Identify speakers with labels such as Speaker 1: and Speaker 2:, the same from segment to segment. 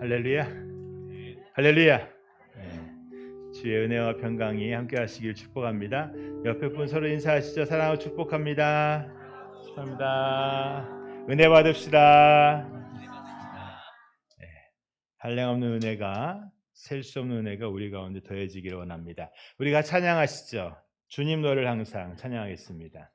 Speaker 1: 할렐루야. 할렐루야. 주의 은혜와 평강이 함께 하시길 축복합니다. 옆에 분 서로 인사하시죠. 사랑하고 축복합니다. 축복합니다. 은혜 받읍시다. 한량없는 은혜가, 셀 수 없는 은혜가 우리 가운데 더해지기를 원합니다. 우리가 찬양하시죠. 주님 너를 항상 찬양하겠습니다.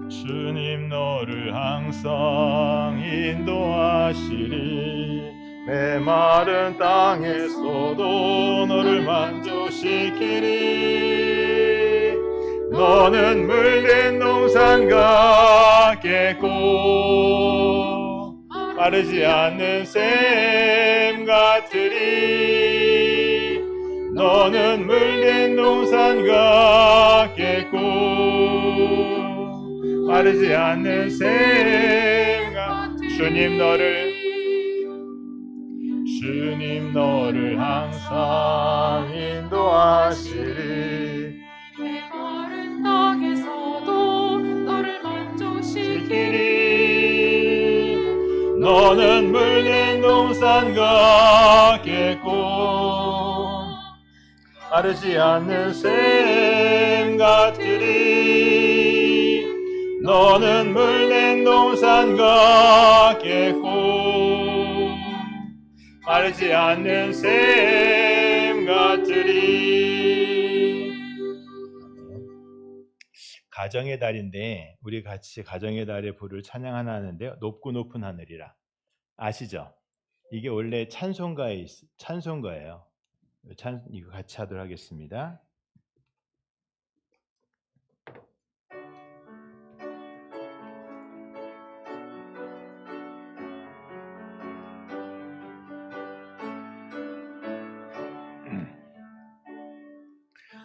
Speaker 1: 주님 너를 항상 인도하시리. 메마른 땅에서도 너를 만족시키리. 너는 물든 농산과 깼고 마르지 않는 샘 같으리. 너는 물든 농산과 깼고 마르지 않는 샘과 주님 너를 항상 인도하시리.
Speaker 2: 메마른 땅에서도 너를 만족시키리.
Speaker 1: 너는 물든 농산과 깼고 마르지 않는 샘 같으리. 너는 물든 농산과 깼고 마르지 않는 샘 같으리. 가정의 달인데 우리 같이 가정의 달의 부를 찬양 하나 하는데요. 높고 높은 하늘이라. 아시죠? 이게 원래 찬송가예요. 이거 같이 하도록 하겠습니다.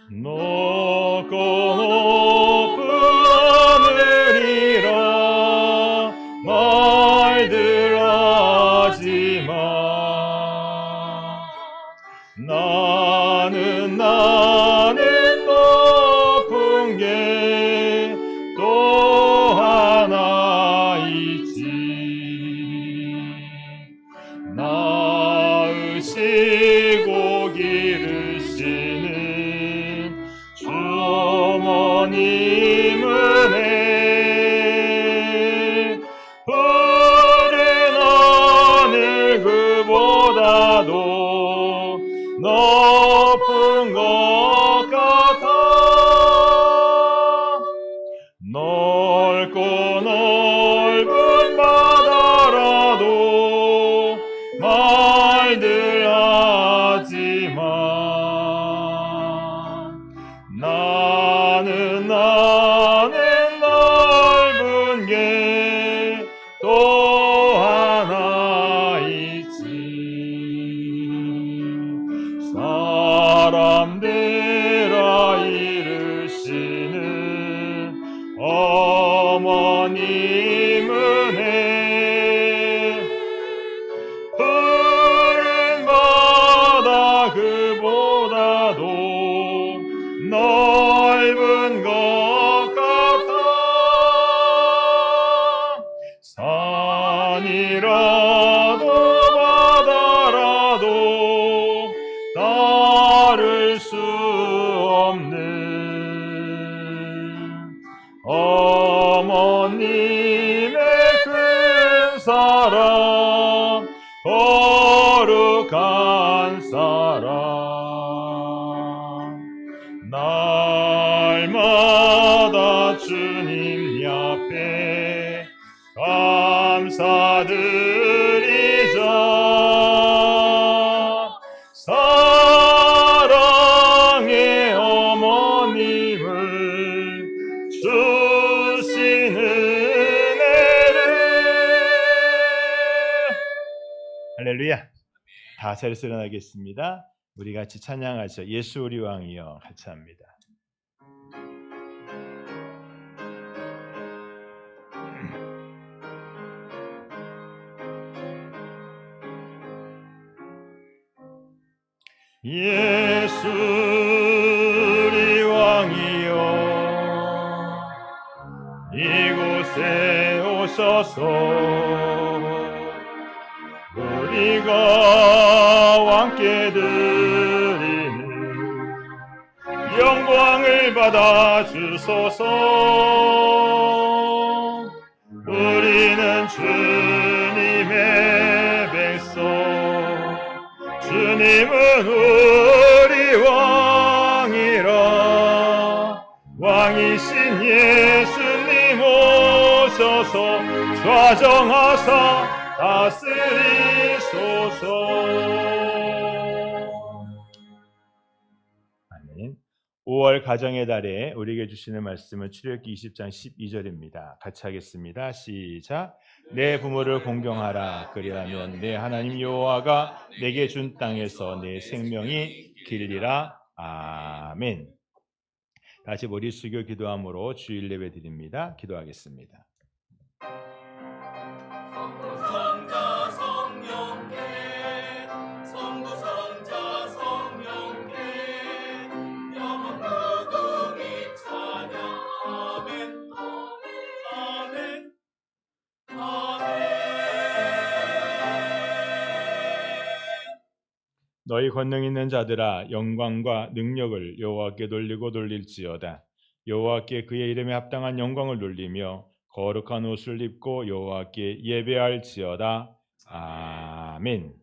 Speaker 1: 높고 높은 하늘이라 말들하지 마. 나는 높은 게 또 하나 있지. 나으시고 기르시는 주 어머님 은혜. 푸른 하늘 그보다도 높은 것 같아. 넓고 넓은 바다라도 말들 하지 마. 나는 넓은 게 또 하나 있지. 사람들아 이르시는 어머님 은혜. 푸른 바다 그보다도 넓은 것 같아. 산이라도 바다라도 따를 수 없는 어머님의 큰 사랑, 거룩한 사랑. 날마다 주님 앞에 감사드리자. 사랑의 어머님을 주시는 은혜를. 할렐루야. 다 자리에서 일어나겠습니다. 우리 같이 찬양하죠. 예수 우리 왕이여 같이 합니다. 예수 우리 왕이여 이곳에 오셔서 우리가 왕께 드리는 영광을 받아 주소서. 우리는 주님의 백성, 주님은 우리 왕이라. 왕이신 예수님 오셔서 좌정하사 다스리소서. 아멘. 5월 가정의 달에 우리에게 주시는 말씀은 출애굽기 20장 12절입니다. 같이 하겠습니다. 시작. 내 부모를 공경하라. 그리하면 내 하나님 여호와가 내게 준 땅에서 내 생명이 길리라. 아멘. 다시 머리 숙여 기도함으로 주일 예배 드립니다. 기도하겠습니다.
Speaker 2: 성자 성령께 성부 성자 성령께 영원 무궁히 찬양. 아멘 아멘 아멘.
Speaker 1: 너희 권능 있는 자들아 영광과 능력을 여호와께 돌리고 돌릴지어다. 여호와께 그의 이름에 합당한 영광을 돌리며 거룩한 옷을 입고 여호와께 예배할지어다. 아멘.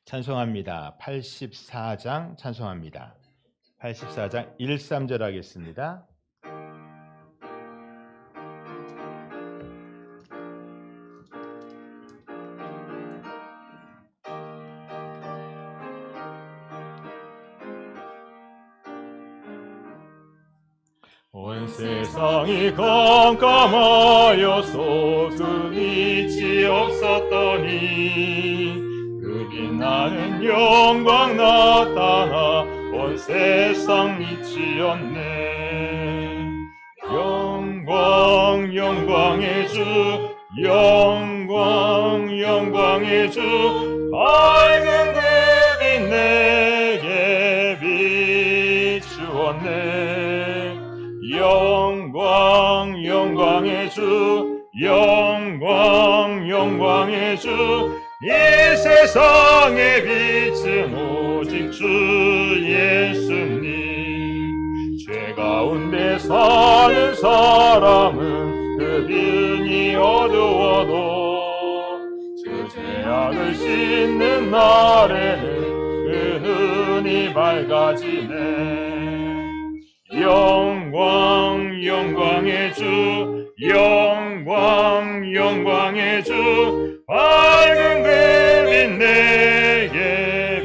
Speaker 1: 찬송합니다. 84장 찬송합니다. 84장 1, 3절 하겠습니다. 온 세상이 깜깜하여서 그 빛이 없었더니 그 빛나는 영광 나타나 온 세상 빛이었네. 영광 영광의 주 영광 영광의 주 밝은 그 빛 내게 비추었네. 영광 영광의 주 영광 영광의 주 이 세상의 빛은 오직 주 예수님. 죄 가운데 사는 사람은 그 빛이 어두워도 그 죄악을 씻는 날에는 그 눈이 밝아지네. 영광 영광의 주 영광 영광의 주 밝은 그 빛 내게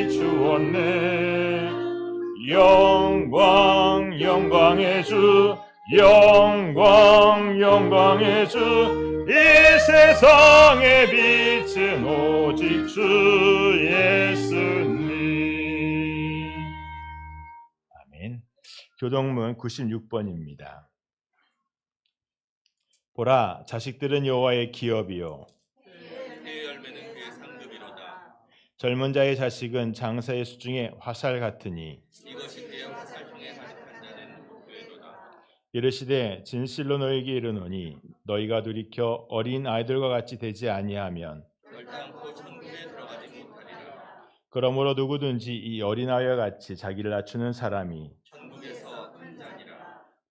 Speaker 1: 비추었네. 영광 영광의 주 영광 영광의 주 이 세상의 빛은 오직 주 예수님. 교동문 96번입니다. 보라, 자식들은 여호와의 기업이요
Speaker 3: 그의 열매는 그의 상급이로다.
Speaker 1: 젊은 자의 자식은 장사의 수중에 화살 같으니
Speaker 3: 이것이 대형 화살통에 가득한 자는 복되도다.
Speaker 1: 이르시되 진실로 너희에게 이르노니 너희가 돌이켜 어린 아이들과 같이 되지 아니하면
Speaker 3: 결단코 천국에 들어가지 못하리라.
Speaker 1: 그러므로 누구든지 이 어린아이와 같이 자기를 낮추는 사람이
Speaker 3: 천국에서 큰 자니라.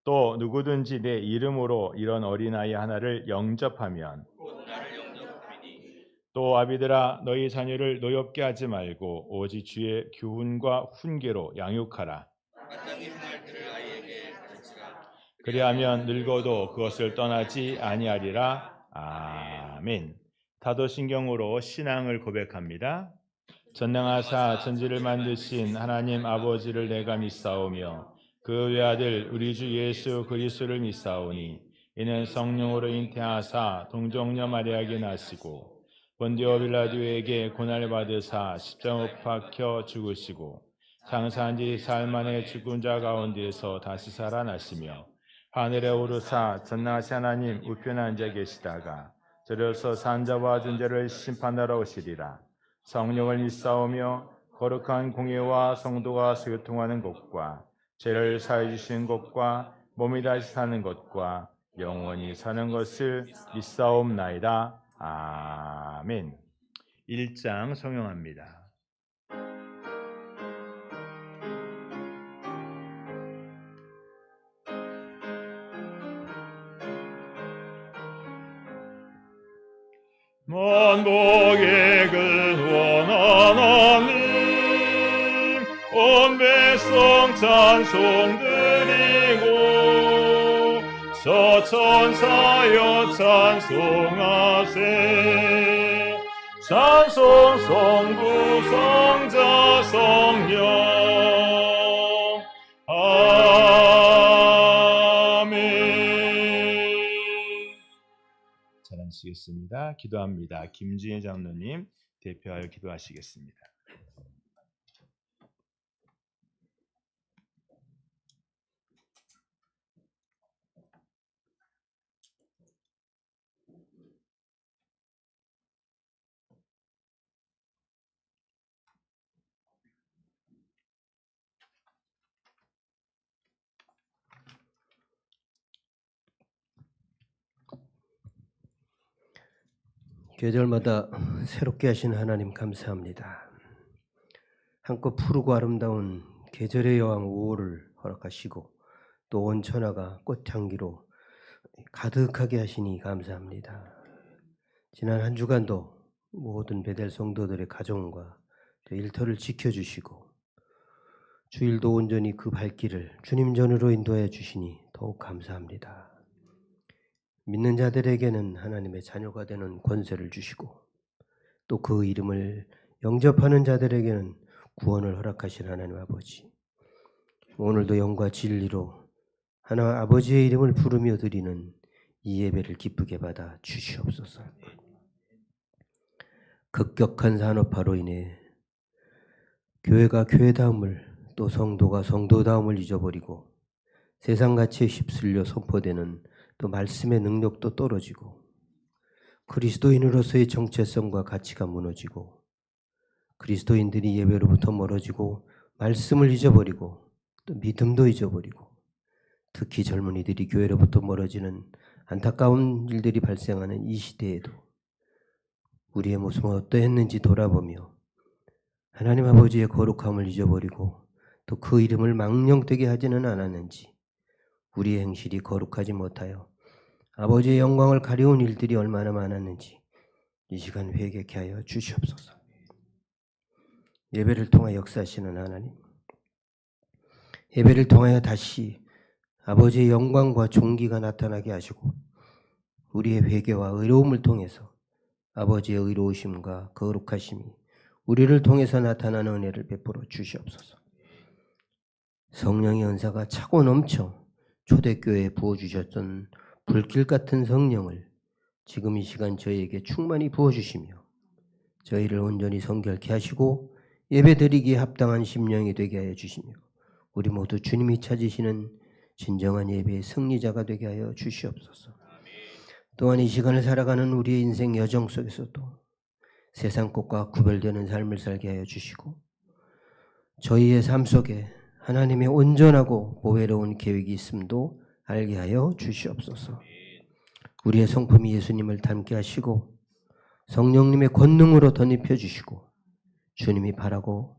Speaker 1: 또 누구든지 내 이름으로 이런 어린아이 하나를 영접하면
Speaker 3: 곧 나를 영접하리니
Speaker 1: 또 아비들아 너희 자녀를 노엽게 하지 말고 오직 주의 교훈과 훈계로 양육하라.
Speaker 3: 마땅히 행할 들을 아이에게 가르치라.
Speaker 1: 그리하면 늙어도 그것을 떠나지 아니하리라. 아멘. 다도신경으로 신앙을 고백합니다. 전능하사 천지를 만드신 하나님 아버지를 내가 믿사오며 그 외아들 우리 주 예수 그리스도를 믿사오니 이는 성령으로 잉태하사 동정녀 마리아에게 나시고 본디오 빌라도에게 고난을 받으사 십자가 못 박혀 죽으시고 장사한 지 사흘 만에 죽은 자 가운데서 다시 살아나시며 하늘에 오르사 전능하신 하나님 우편에 앉아 계시다가 저려서 산자와 존재를 심판하러 오시리라. 성령을 일싸우며 거룩한 공예와 성도가 소통하는 것과 죄를 사해 주시는 것과 몸이 다시 사는 것과 영원히 사는 것을 믿사옵나이다. 아멘. 1장 성령합니다. 만복의 근원 하나님 온 백성 찬송 드리고 서천사여 찬송하세 찬송 성부 성자 성령 아멘. 잘 하시겠습니다. 기도합니다. 김지혜 장로님 대표하여 기도하시겠습니다.
Speaker 4: 계절마다 새롭게 하신 하나님 감사합니다. 한껏 푸르고 아름다운 계절의 여왕 5월을 허락하시고 또 온 천하가 꽃향기로 가득하게 하시니 감사합니다. 지난 한 주간도 모든 베델 성도들의 가정과 일터를 지켜주시고 주일도 온전히 그 발길을 주님 전으로 인도해 주시니 더욱 감사합니다. 믿는 자들에게는 하나님의 자녀가 되는 권세를 주시고 또 그 이름을 영접하는 자들에게는 구원을 허락하신 하나님 아버지, 오늘도 영과 진리로 하나님 아버지의 이름을 부르며 드리는 이 예배를 기쁘게 받아 주시옵소서. 급격한 산업화로 인해 교회가 교회다움을 또 성도가 성도다움을 잊어버리고 세상 가치에 휩쓸려 선포되는 또 말씀의 능력도 떨어지고 그리스도인으로서의 정체성과 가치가 무너지고 그리스도인들이 예배로부터 멀어지고 말씀을 잊어버리고 또 믿음도 잊어버리고 특히 젊은이들이 교회로부터 멀어지는 안타까운 일들이 발생하는 이 시대에도 우리의 모습은 어떠했는지 돌아보며 하나님 아버지의 거룩함을 잊어버리고 또 그 이름을 망령되게 하지는 않았는지 우리의 행실이 거룩하지 못하여 아버지의 영광을 가려운 일들이 얼마나 많았는지 이 시간 회개케 하여 주시옵소서. 예배를 통하여 역사하시는 하나님, 예배를 통하여 다시 아버지의 영광과 존귀가 나타나게 하시고 우리의 회개와 의로움을 통해서 아버지의 의로우심과 거룩하심이 우리를 통해서 나타나는 은혜를 베풀어 주시옵소서. 성령의 은사가 차고 넘쳐 초대교회에 부어주셨던 불길 같은 성령을 지금 이 시간 저희에게 충만히 부어주시며 저희를 온전히 성결케 하시고 예배드리기에 합당한 심령이 되게 하여 주시며 우리 모두 주님이 찾으시는 진정한 예배의 승리자가 되게 하여 주시옵소서. 또한 이 시간을 살아가는 우리의 인생 여정 속에서도 세상 것과 구별되는 삶을 살게 하여 주시고 저희의 삶 속에 하나님의 온전하고 보배로운 계획이 있음도 알게 하여 주시옵소서. 우리의 성품이 예수님을 닮게 하시고 성령님의 권능으로 덧입혀 주시고 주님이 바라고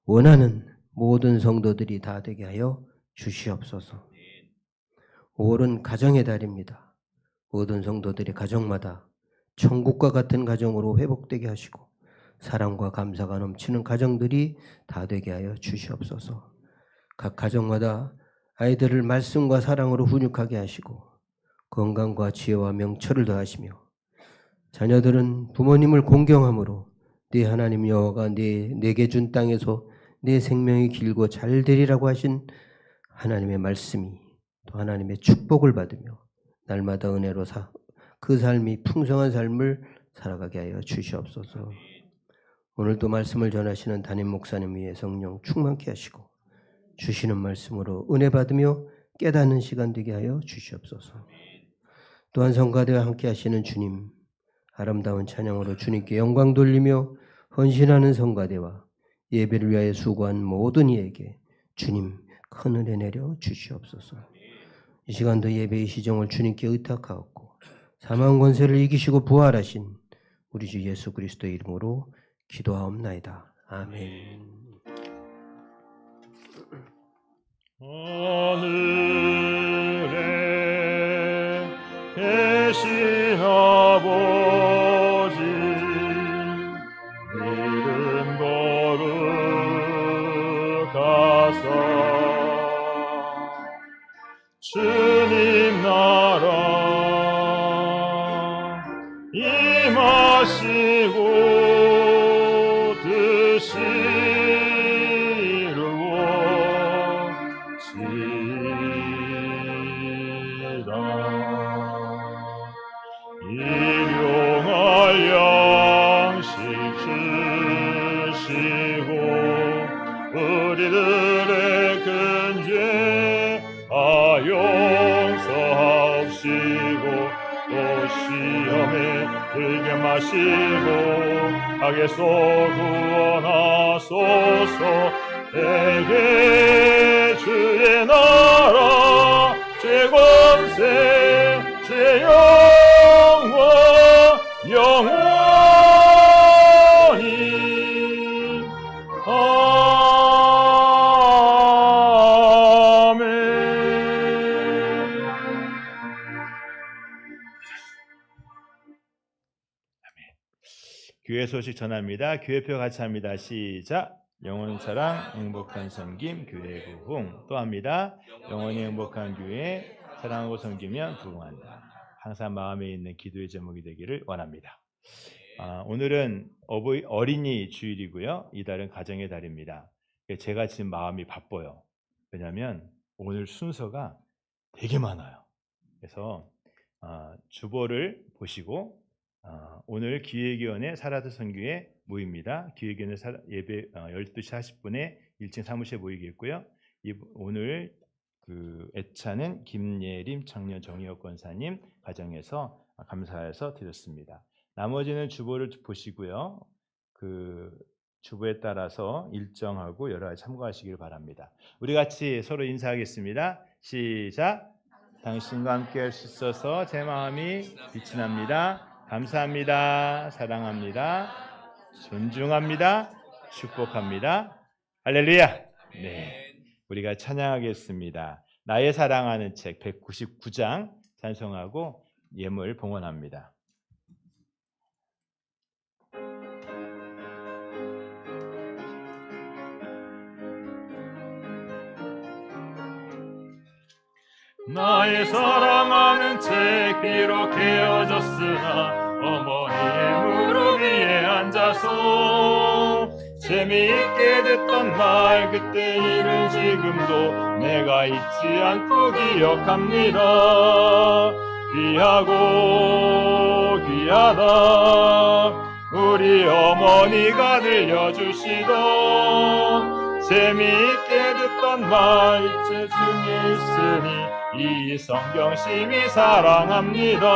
Speaker 4: 원하는 모든 성도들이 다 되게 하여 주시옵소서. 5월은 가정의 달입니다. 모든 성도들의 가정마다 천국과 같은 가정으로 회복되게 하시고 사랑과 감사가 넘치는 가정들이 다 되게 하여 주시옵소서. 각 가정마다 아이들을 말씀과 사랑으로 훈육하게 하시고 건강과 지혜와 명철을 더하시며 자녀들은 부모님을 공경함으로 네 하나님 여호와가 내게 준 땅에서 내 생명이 길고 잘 되리라고 하신 하나님의 말씀이 또 하나님의 축복을 받으며 날마다 은혜로 그 삶이 풍성한 삶을 살아가게 하여 주시옵소서. 오늘도 말씀을 전하시는 담임 목사님 위에 성령 충만케 하시고 주시는 말씀으로 은혜 받으며 깨닫는 시간 되게 하여 주시옵소서. 또한 성가대와 함께 하시는 주님, 아름다운 찬양으로 주님께 영광 돌리며 헌신하는 성가대와 예배를 위하여 수고한 모든 이에게 주님 큰 은혜 내려 주시옵소서. 이 시간도 예배의 시정을 주님께 의탁하옵고 사망 권세를 이기시고 부활하신 우리 주 예수 그리스도의 이름으로 기도하옵나이다. 아멘.
Speaker 1: 하늘에 계신 아버지 이름 거룩하사 주님 나라 임하시고 뜻이 이루어지이다. 일용할 양식 주시고 우리들의 큰 죄 용서하옵시고 또 시험에 들게 마시고 악에서 구원하소서. 내게 주의 나라 죄권세 죄 영원 영원히 아멘. 교회 소식 전합니다. 교회표 같이 합니다. 시작. 영원 사랑 행복한 섬김 교회 부흥. 또 합니다. 영원히 행복한 교회 사랑하고 섬기면 부흥한다. 항상 마음에 있는 기도의 제목이 되기를 원합니다. 오늘은 어린이 주일이고요. 이달은 가정의 달입니다. 제가 지금 마음이 바빠요. 왜냐하면 오늘 순서가 되게 많아요. 그래서 주보를 보시고 오늘 기획위원회 사라드 선교회 모입니다. 기획위원회 예배 12시 40분에 1층 사무실에 모이겠고요. 오늘 애차는 김예림 청년 정의역 권사님 가정에서 감사해서 드렸습니다. 나머지는 주보를 보시고요. 주보에 따라서 일정하고 여러 가지 참고하시길 바랍니다. 우리 같이 서로 인사하겠습니다. 시작. 당신과 함께 할 수 있어서 제 마음이 빛이 납니다. 감사합니다. 사랑합니다. 존중합니다. 축복합니다. 할렐루야. 네, 우리가 찬양하겠습니다. 나의 사랑하는 책 199장 찬송하고 예물 봉헌합니다. 나의 사랑하는 책 비록 헤어졌으나 어머니의 무릎 위에 앉아서 재미있게 듣던 말 그때 일은 지금도 내가 잊지 않고 기억합니다. 귀하고 귀하다 우리 어머니가 들려주시던 재미있게 듣던 말 이제 중에 있으니 이 성경심이 사랑합니다.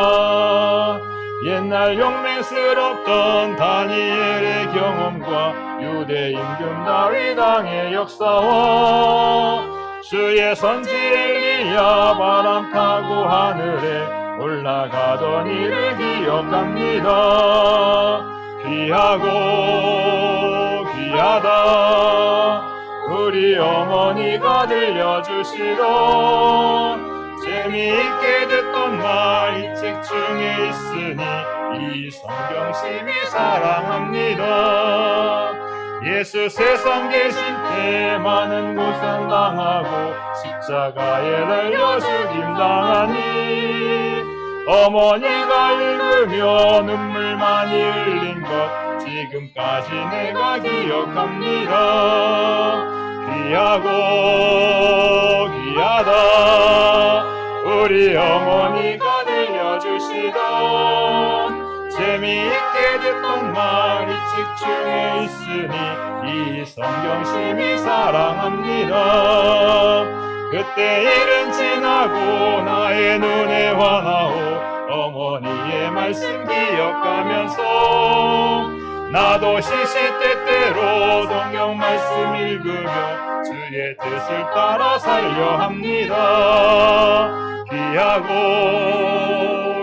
Speaker 1: 옛날 용맹스럽던 다니엘의 경험과 유대 임금 다윗 왕의 역사와 주의 선지 엘리야 바람 타고 하늘에 올라가던 일을 기억합니다. 귀하고 귀하다 우리 어머니가 들려주시던 재미있게 듣던 말 이 책 중에 있으니 이 성경심이 사랑합니다. 예수 세상 계신 때 많은 고생 당하고 십자가에 달려 죽임당하니 어머니가 읽으며 눈물 많이 흘린 것 지금까지 내가 기억합니다. 귀하고 귀하다 우리 어머니가 들려주시던 재미있게 듣던 말 이 책 중에 있으니 이 성경심이 사랑합니다. 그때 일은 지나고 나의 눈에 환하오 어머니의 말씀 기억하면서 나도 시시때때로 성경 말씀 읽으며 주의 뜻을 따라 살려 합니다. 귀하고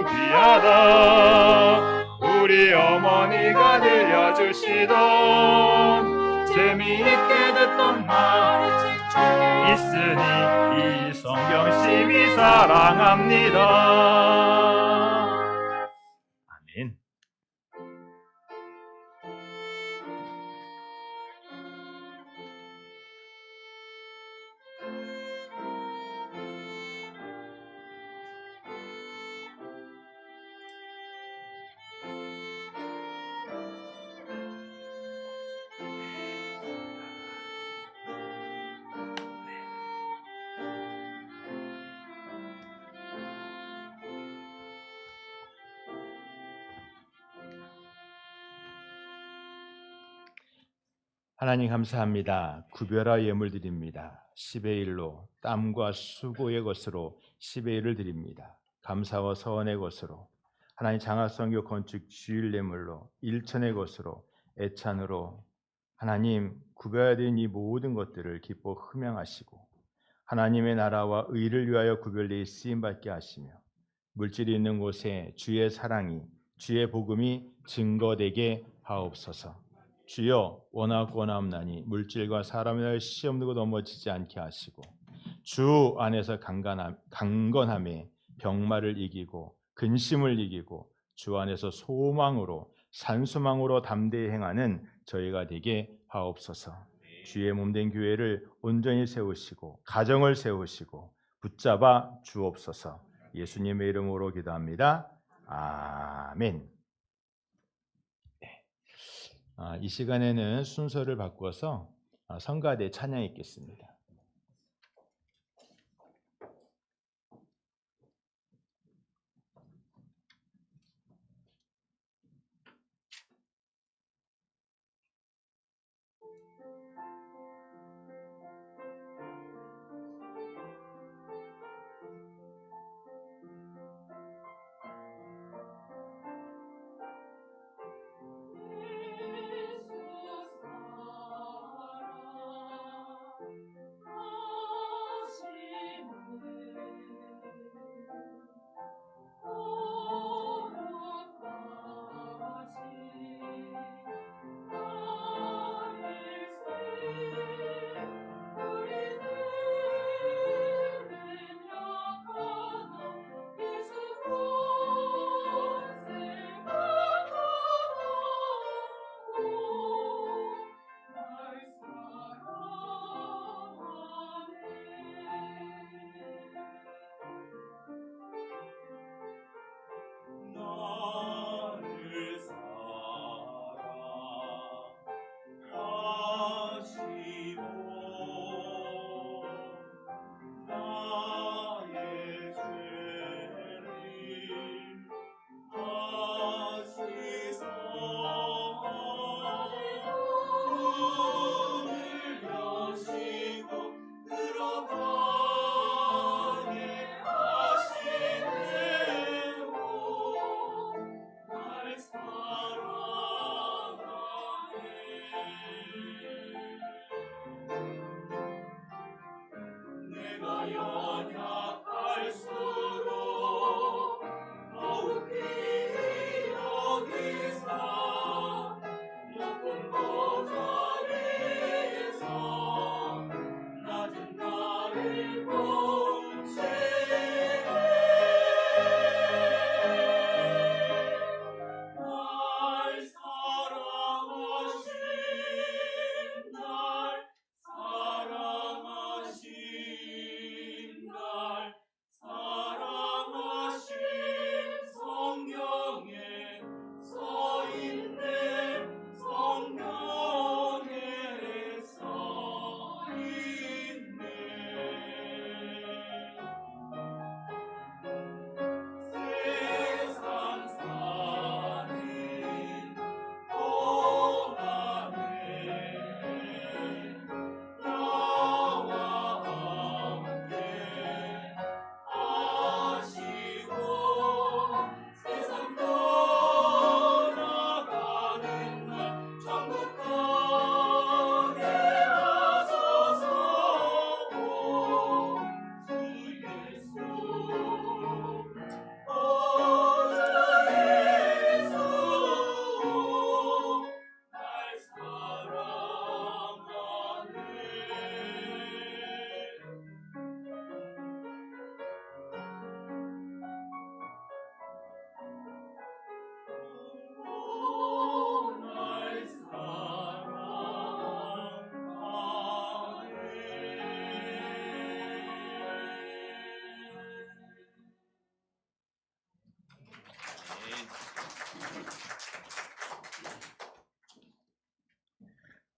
Speaker 1: 귀하다 우리 어머니가 들려주시던 재미있게 듣던 말 있으니 이 성경 심히 사랑합니다. 아멘. 하나님 감사합니다. 구별하 예물 드립니다. 10의 1로 땀과 수고의 것으로 10의 1을 드립니다. 감사와 서원의 것으로 하나님 장학선교 건축 주일 예물로 1천의 것으로 애찬으로 하나님 구별해야 되는 이 모든 것들을 기뻐 흠양하시고 하나님의 나라와 의를 위하여 구별되어 쓰임받게 하시며 물질이 있는 곳에 주의 사랑이 주의 복음이 증거되게 하옵소서. 주여 원하옵나니 물질과 사람을 시험 두고 넘어지지 않게 하시고 주 안에서 강건함에 병마를 이기고 근심을 이기고 주 안에서 소망으로 산수망으로 담대히 행하는 저희가 되게 하옵소서. 주의 몸된 교회를 온전히 세우시고 가정을 세우시고 붙잡아 주옵소서. 예수님의 이름으로 기도합니다. 아멘. 이 시간에는 순서를 바꿔서 성가대 찬양 읽겠습니다.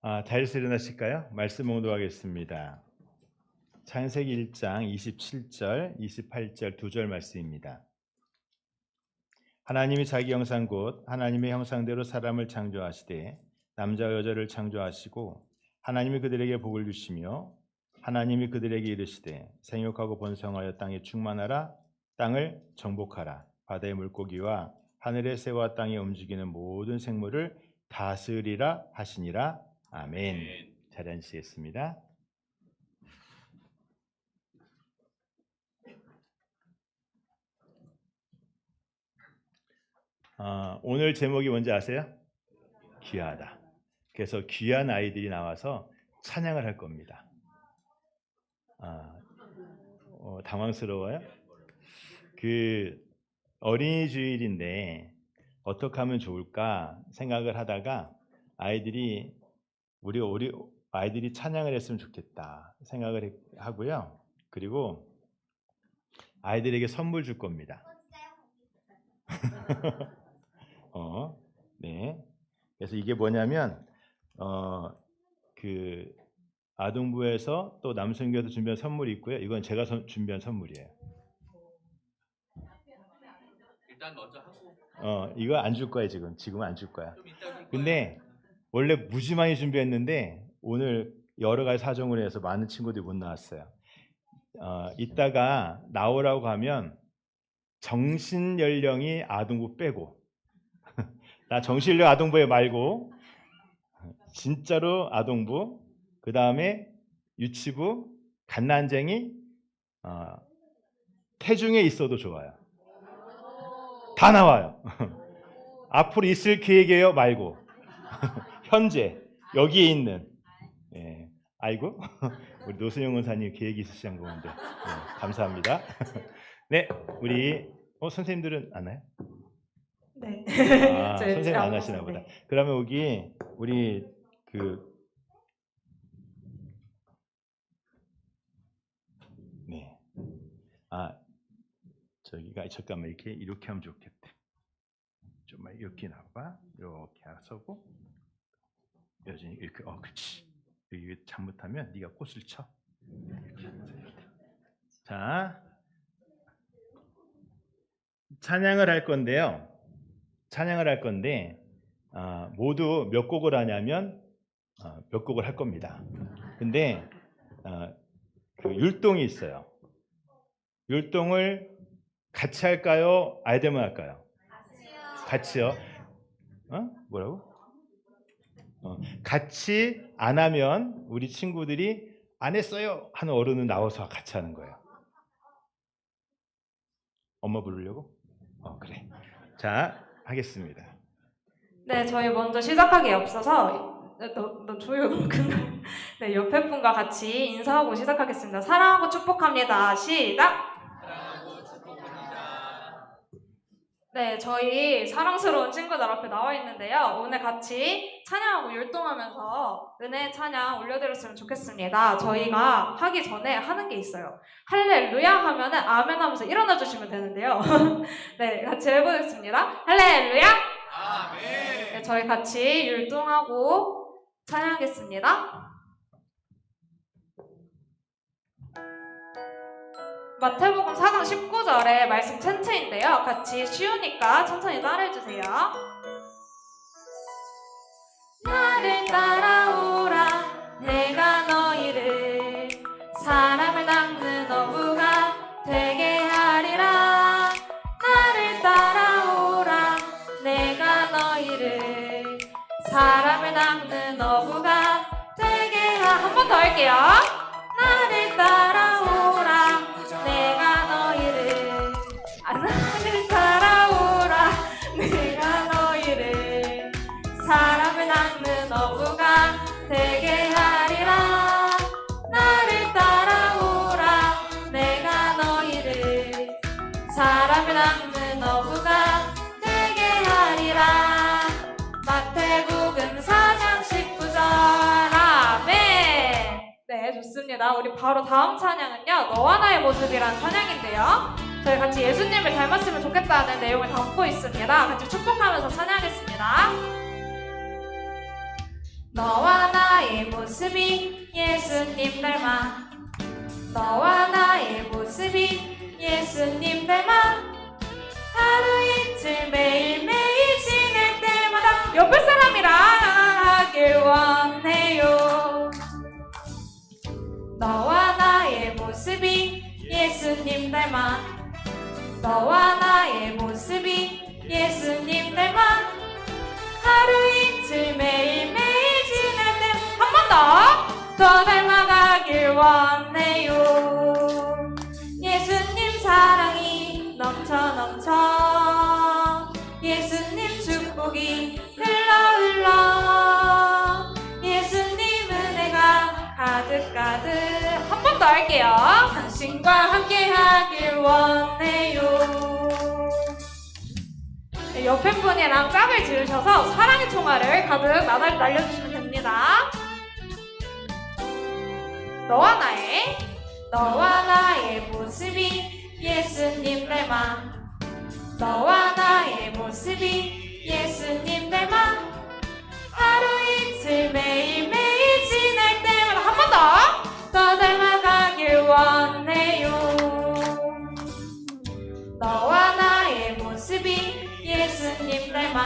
Speaker 1: 자리에서 일어나실까요? 말씀 봉독하겠습니다. 창세기 1장 27절, 28절 2절 말씀입니다. 하나님이 자기 형상 곧 하나님의 형상대로 사람을 창조하시되 남자와 여자를 창조하시고 하나님이 그들에게 복을 주시며 하나님이 그들에게 이르시되 생육하고 번성하여 땅에 충만하라 땅을 정복하라 바다의 물고기와 하늘의 새와 땅에 움직이는 모든 생물을 다스리라 하시니라. 아멘. 잘 앉으시겠습니다. 오늘 제목이 뭔지 아세요? 귀하다. 그래서 귀한 아이들이 나와서 찬양을 할 겁니다. 당황스러워요? 그 어린이 주일인데 어떻게 하면 좋을까 생각을 하다가 우리 아이들이 찬양을 했으면 좋겠다 생각을 하고요. 그리고 아이들에게 선물 줄 겁니다. 네. 그래서 이게 뭐냐면 그 아동부에서 또 남성교회에서 준비한 선물이 있고요. 이건 제가 준비한 선물이에요.
Speaker 3: 일단 먼저 하고.
Speaker 1: 이거 안 줄 거야 지금 안 줄 거야.
Speaker 3: 좀 이따 줄 거야.
Speaker 1: 근데 원래 무지 많이 준비했는데 오늘 여러 가지 사정으로 해서 많은 친구들이 못 나왔어요. 이따가 나오라고 하면 정신 연령이 아동부 빼고 나 정신 연령 아동부에 말고 진짜로 아동부, 그 다음에 유치부, 갓난쟁이, 태중에 있어도 좋아요. 다 나와요. 앞으로 있을 계획이에요 말고 현재 여기에 있는. 네. 아이고 우리 노수영 원사님 계획이 있으시한 건데 감사합니다. 네, 우리 선생님들은 안 와요?
Speaker 5: 네.
Speaker 1: 선생님 안 하시나 보다. 그러면 여기 우리 네. 저기가 잠깐만 이렇게 하면 좋겠다. 좀만 이렇게 나와. 이렇게 서고 여전히 이렇게 그렇지. 여기 잘못하면 네가 꽃을 쳐. 자, 찬양을 할 건데요. 모두 몇 곡을 하냐면 몇 곡을 할 겁니다. 근데 그 율동이 있어요. 율동을 같이 할까요? 아이들만 할까요? 같이요. 뭐라고? 같이 안 하면 우리 친구들이 안 했어요 하는 어른은 나와서 같이 하는 거예요. 엄마 부르려고? 그래. 자, 하겠습니다.
Speaker 5: 네, 저희 먼저 시작하기에 앞서서 너 조용 너무 큰데. 네, 옆에 분과 같이 인사하고 시작하겠습니다. 사랑하고 축복합니다. 시작.
Speaker 3: 사랑하고 축복합니다.
Speaker 5: 네, 저희 사랑스러운 친구들 앞에 나와 있는데요. 오늘 같이 찬양하고 율동하면서 은혜 찬양 올려드렸으면 좋겠습니다. 저희가 하기 전에 하는 게 있어요. 할렐루야 하면은 아멘 하면서 일어나 주시면 되는데요. 네, 같이 해보겠습니다. 할렐루야.
Speaker 3: 아멘.
Speaker 5: 네, 저희 같이 율동하고 찬양하겠습니다. 마태복음 4장 19절에 말씀 천천히인데요. 같이 쉬우니까 천천히 따라해주세요. 나를 따라오라 내가 너희를 사람을 낚는 어부가 되게 하리라. 나를 따라오라 내가 너희를 사람을 낚는 어부가 되게 한 번 더 할게요. 나를 따라오라 내가 너희를 나를 따라오라 내가 너희를 사람을 낚는 어부가 되게 하리라. 나를 따라오라 내가 너희를 사람을 낚는 어부가 되게 하리라. 마태복음 4장 19절. 아멘. 네, 좋습니다. 우리 바로 다음 찬양은요, 너와 나의 모습이라는 찬양인데요. 저희 같이 예수님을 닮았으면 좋겠다는 내용을 담고 있습니다. 같이 축복하면서 찬양하겠습니다. 너와 나의 모습이 예수님 닮아 너와 나의 모습이 예수님 닮아 하루 이틀 매일매일 지낼 때마다 옆에 사람이랑 하길 원해요. 너와 나의 모습이 예수님 닮아 너와 나의 모습이 예수님 닮아 하루 이틀 매일매일 지낼 때 한 번 더 닮아가길 원해요. 예수님 사랑이 넘쳐 예수님 축복이 흘러 예수님 은혜가 가득 한 번 더 할게요. 당신과 함께 하길 원해요. 네, 옆에 분이랑 짝을 지으셔서 사랑의 총알을 가득 날려주시면 됩니다. 너와 나의 모습이 예수님 닮아 너와 나의 모습이 예수님 닮아 하루 이틀 매일매일 지낼 때마다 한 번 더 닮아가길 원해요. 너와 나의 모습이 예수님 닮아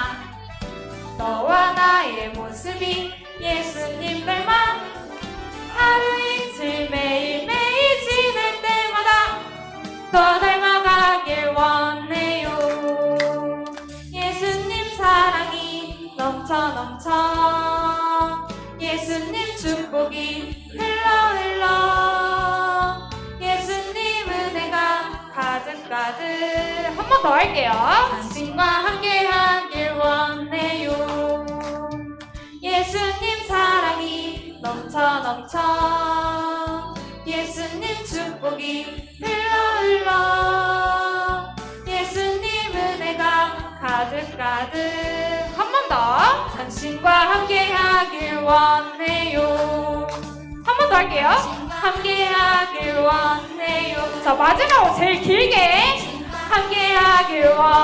Speaker 5: 너와 나의 모습이 예수님 닮아 하루 이틀 매일매일 지낼 때마다 더 닮아가길 원해요. 예수님 사랑이 넘쳐 예수님 축복이 흘러 예수님 은혜가 가득 한 번 더 할게요. 당신과 함께 하길 원해요. 예수님 사랑이 넘쳐 예수님 축복이 흘러 예수님 은혜가 가득 한 번 더 당신과 함께 하길 원해요. 한 번 더 할게요. 함께 하길 원해요. 자, 마지막으로 제일 길게 함께 하길 원해요.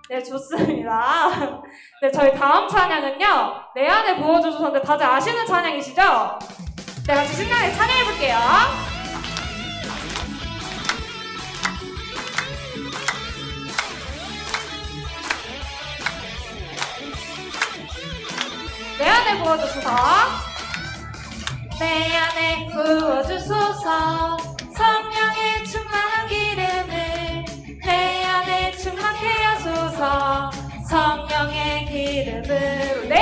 Speaker 5: 네, 좋습니다. 네, 저희 다음 찬양은요, 내 안에 부어주소서인데 다들 아시는 찬양이시죠? 네, 같이 신나게 찬양해볼게요. 내 안에 부어주소서. 내 안에 부어주소서. 성령의 충만한 기름을 내 안에 충만케 하소서. 성령의 기름으로 내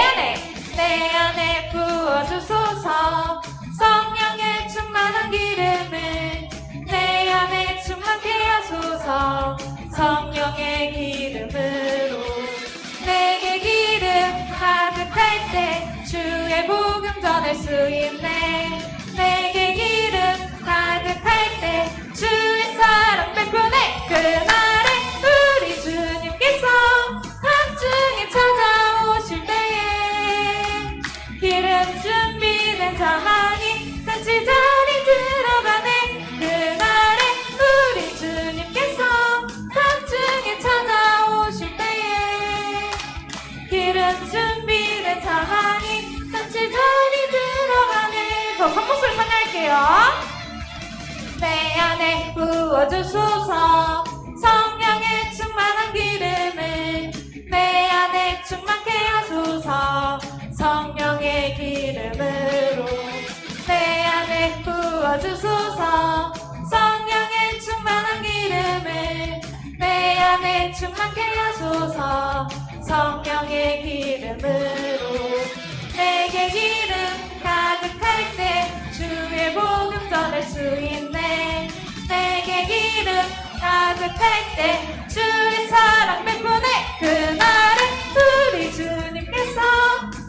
Speaker 5: 안에 부어주소서. 성령의 충만한 기름을 내 안에 충만케 하소서. 성령의 기름으로 내게 기름 가득할 때 주의 복음 전할 수 있네. 내게 기름 가득할 때 주의 사랑 베푸네. 그날에 우리 주님께서 밤중에 찾아오실 때에 기름 준비된 자만이 잔치 자리 들어가네. 그날에 우리 주님께서 밤중에 찾아오실 때에 기름 준비된 자만이 잔치 자리 들어가네. 저 한 목소리 찬양할게요. 내 안에 부어주소서. 성령의 충만한 기름을 내 안에 충만케 하소서. 성령의 기름으로 내 안에 부어주소서. 성령의 충만한 기름을 내 안에 충만케 하소서. 성령의 기름으로 내게 기름 가득할 때 주의 복음 전할 수 있네. 내게 기름 가득할 때 주의 사랑 베푸네. 그날에 우리 주님께서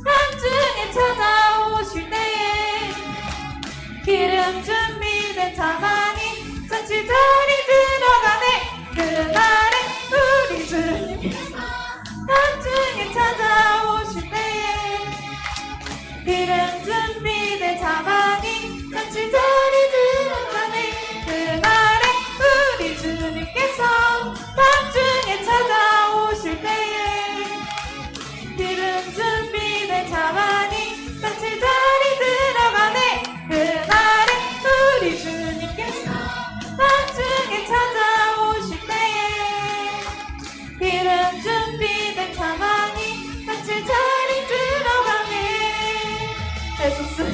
Speaker 5: 밤중에 찾아오실 때에 기름 준비된 자만이 잔치 자리 들어가네. 그날에 우리 주님께서 밤중에 찾아오실 때에 기름 준비된 자만이 잔치 자리 들어가네. 그날에 우리 주님께서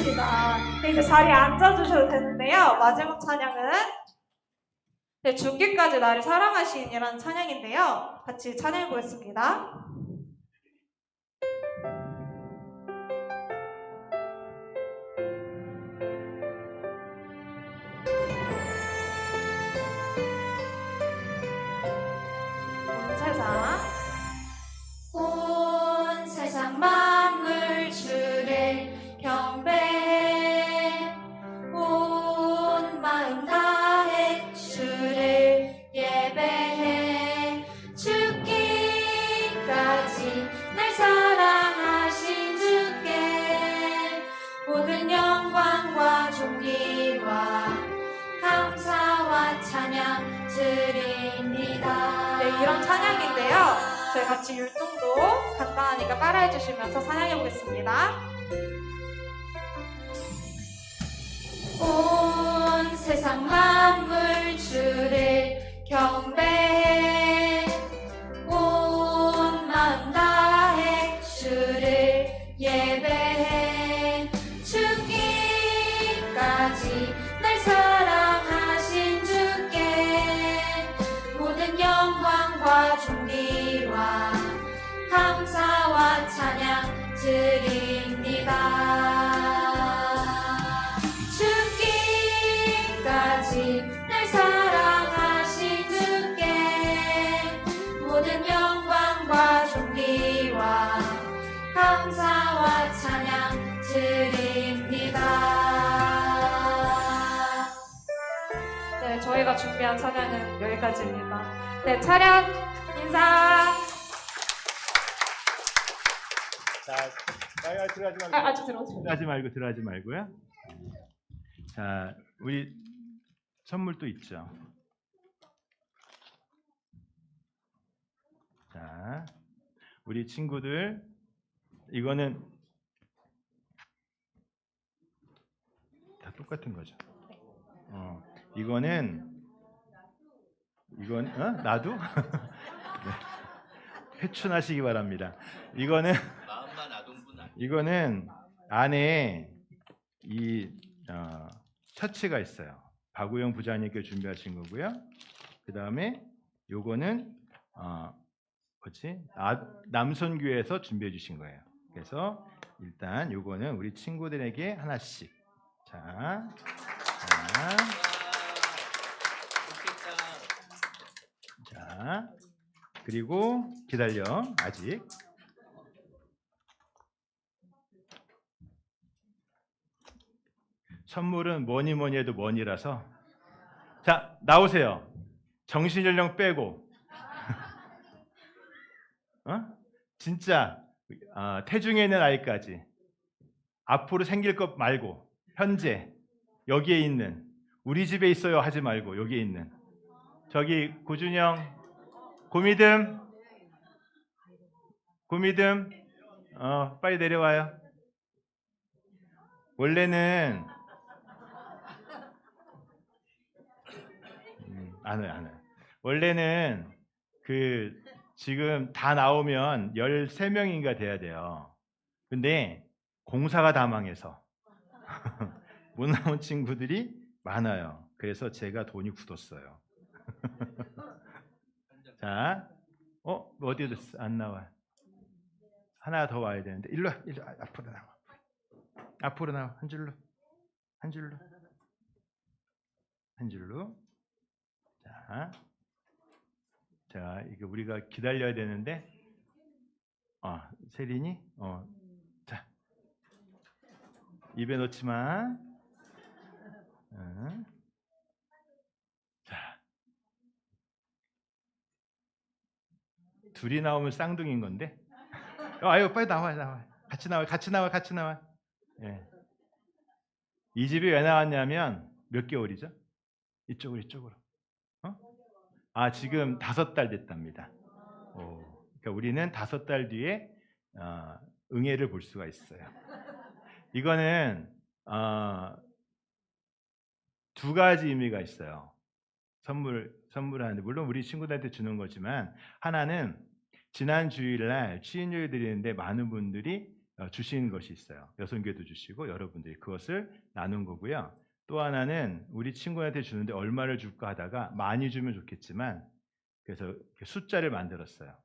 Speaker 5: 감사합니다. 네, 이제 자리에 앉아주셔도 되는데요. 마지막 찬양은 네, 죽기까지 나를 사랑하시니라는 찬양인데요. 같이 찬양해 보겠습니다. 온 세상 만물 주를 경배해 온 마음 다해 주를 예배해 죽기까지 날 사랑하신 주께 모든 영광과 존귀와 감사와 찬양 드립니다. 네, 이런 찬양인데요. 저희 같이 율동도 간단하니까 따라해 주시면서 찬양해 보겠습니다. 온 세상 만물 주를 경배해 온 마음 다해 주를 예배해 죽기까지 날 사랑하신 주께 모든 영광과 존귀와 감사와 찬양 드립니다. 죽기까지 날 사랑하신 주께 모든 영광과 존귀와 감사와 찬양 드립니다. 네, 저희가 준비한 찬양은 여기까지입니다. 네, 차렷 인사.
Speaker 1: 자, 들어가지 말고.
Speaker 5: 아직 들어오세요.
Speaker 1: 들어가지 말고요. 자, 우리 선물 또 있죠. 자, 우리 친구들 이거는 다 똑같은 거죠. 이건 나도 네. 회춘하시기 바랍니다. 이거는
Speaker 3: 마음만 아동분 아니.
Speaker 1: 이거는 안에 이 셔츠가 있어요. 박우영 부장님께 준비하신 거고요. 그 다음에 요거는 남선교회에서 준비해 주신 거예요. 그래서 일단 요거는 우리 친구들에게 하나씩. 자, 자, 그리고 기다려. 아직. 선물은 뭐니 해도 뭐니라서. 자, 나오세요. 정신연령 빼고. 진짜 태중에 있는 아이까지 앞으로 생길 것 말고 현재 여기에 있는 우리 집에 있어요 하지 말고 여기에 있는 저기 고준영, 고미듬 빨리 내려와요. 원래는 안 해요. 원래는 지금 다 나오면 13명인가 돼야 돼요. 근데 공사가 다 망해서 못 나온 친구들이 많아요. 그래서 제가 돈이 굳었어요. 자, 어디에도 안 나와. 하나 더 와야 되는데 일로 와, 앞으로 나와. 한 줄로. 자, 이거 우리가 기다려야 되는데, 세린이, 자, 입에 넣지 마. 자, 둘이 나오면 쌍둥이인 건데, 아유, 빨리 나와. 같이 나와. 예. 이 집이 왜 나왔냐면 몇 개월이죠? 이쪽으로. 지금 5달 됐답니다. 그러니까 우리는 5달 뒤에 응애를 볼 수가 있어요. 이거는 두 가지 의미가 있어요. 선물하는데 물론 우리 친구들한테 주는 거지만 하나는 지난 주일날 취인요일 드리는데 많은 분들이 주신 것이 있어요. 여성교회도 주시고 여러분들이 그것을 나눈 거고요. 또 하나는 우리 친구한테 주는데 얼마를 줄까 하다가 많이 주면 좋겠지만 그래서 이렇게 숫자를 만들었어요.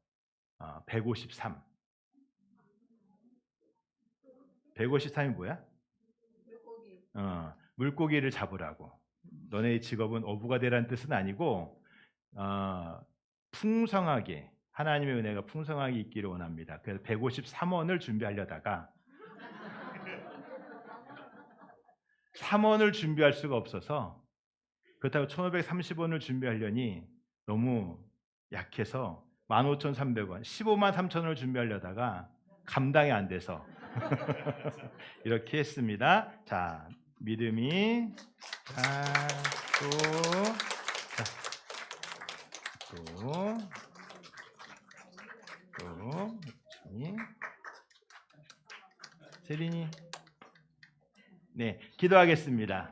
Speaker 1: 153. 153이 뭐야? 물고기를 잡으라고. 너네의 직업은 어부가 되라는 뜻은 아니고 풍성하게 하나님의 은혜가 풍성하게 있기를 원합니다. 그래서 153원을 준비하려다가 3원을 준비할 수가 없어서 그렇다고 1530원을 준비하려니 너무 약해서 15,300원, 15만 3천원을 준비하려다가 감당이 안 돼서 이렇게 했습니다. 자, 믿음이 또 세린이 네, 기도하겠습니다.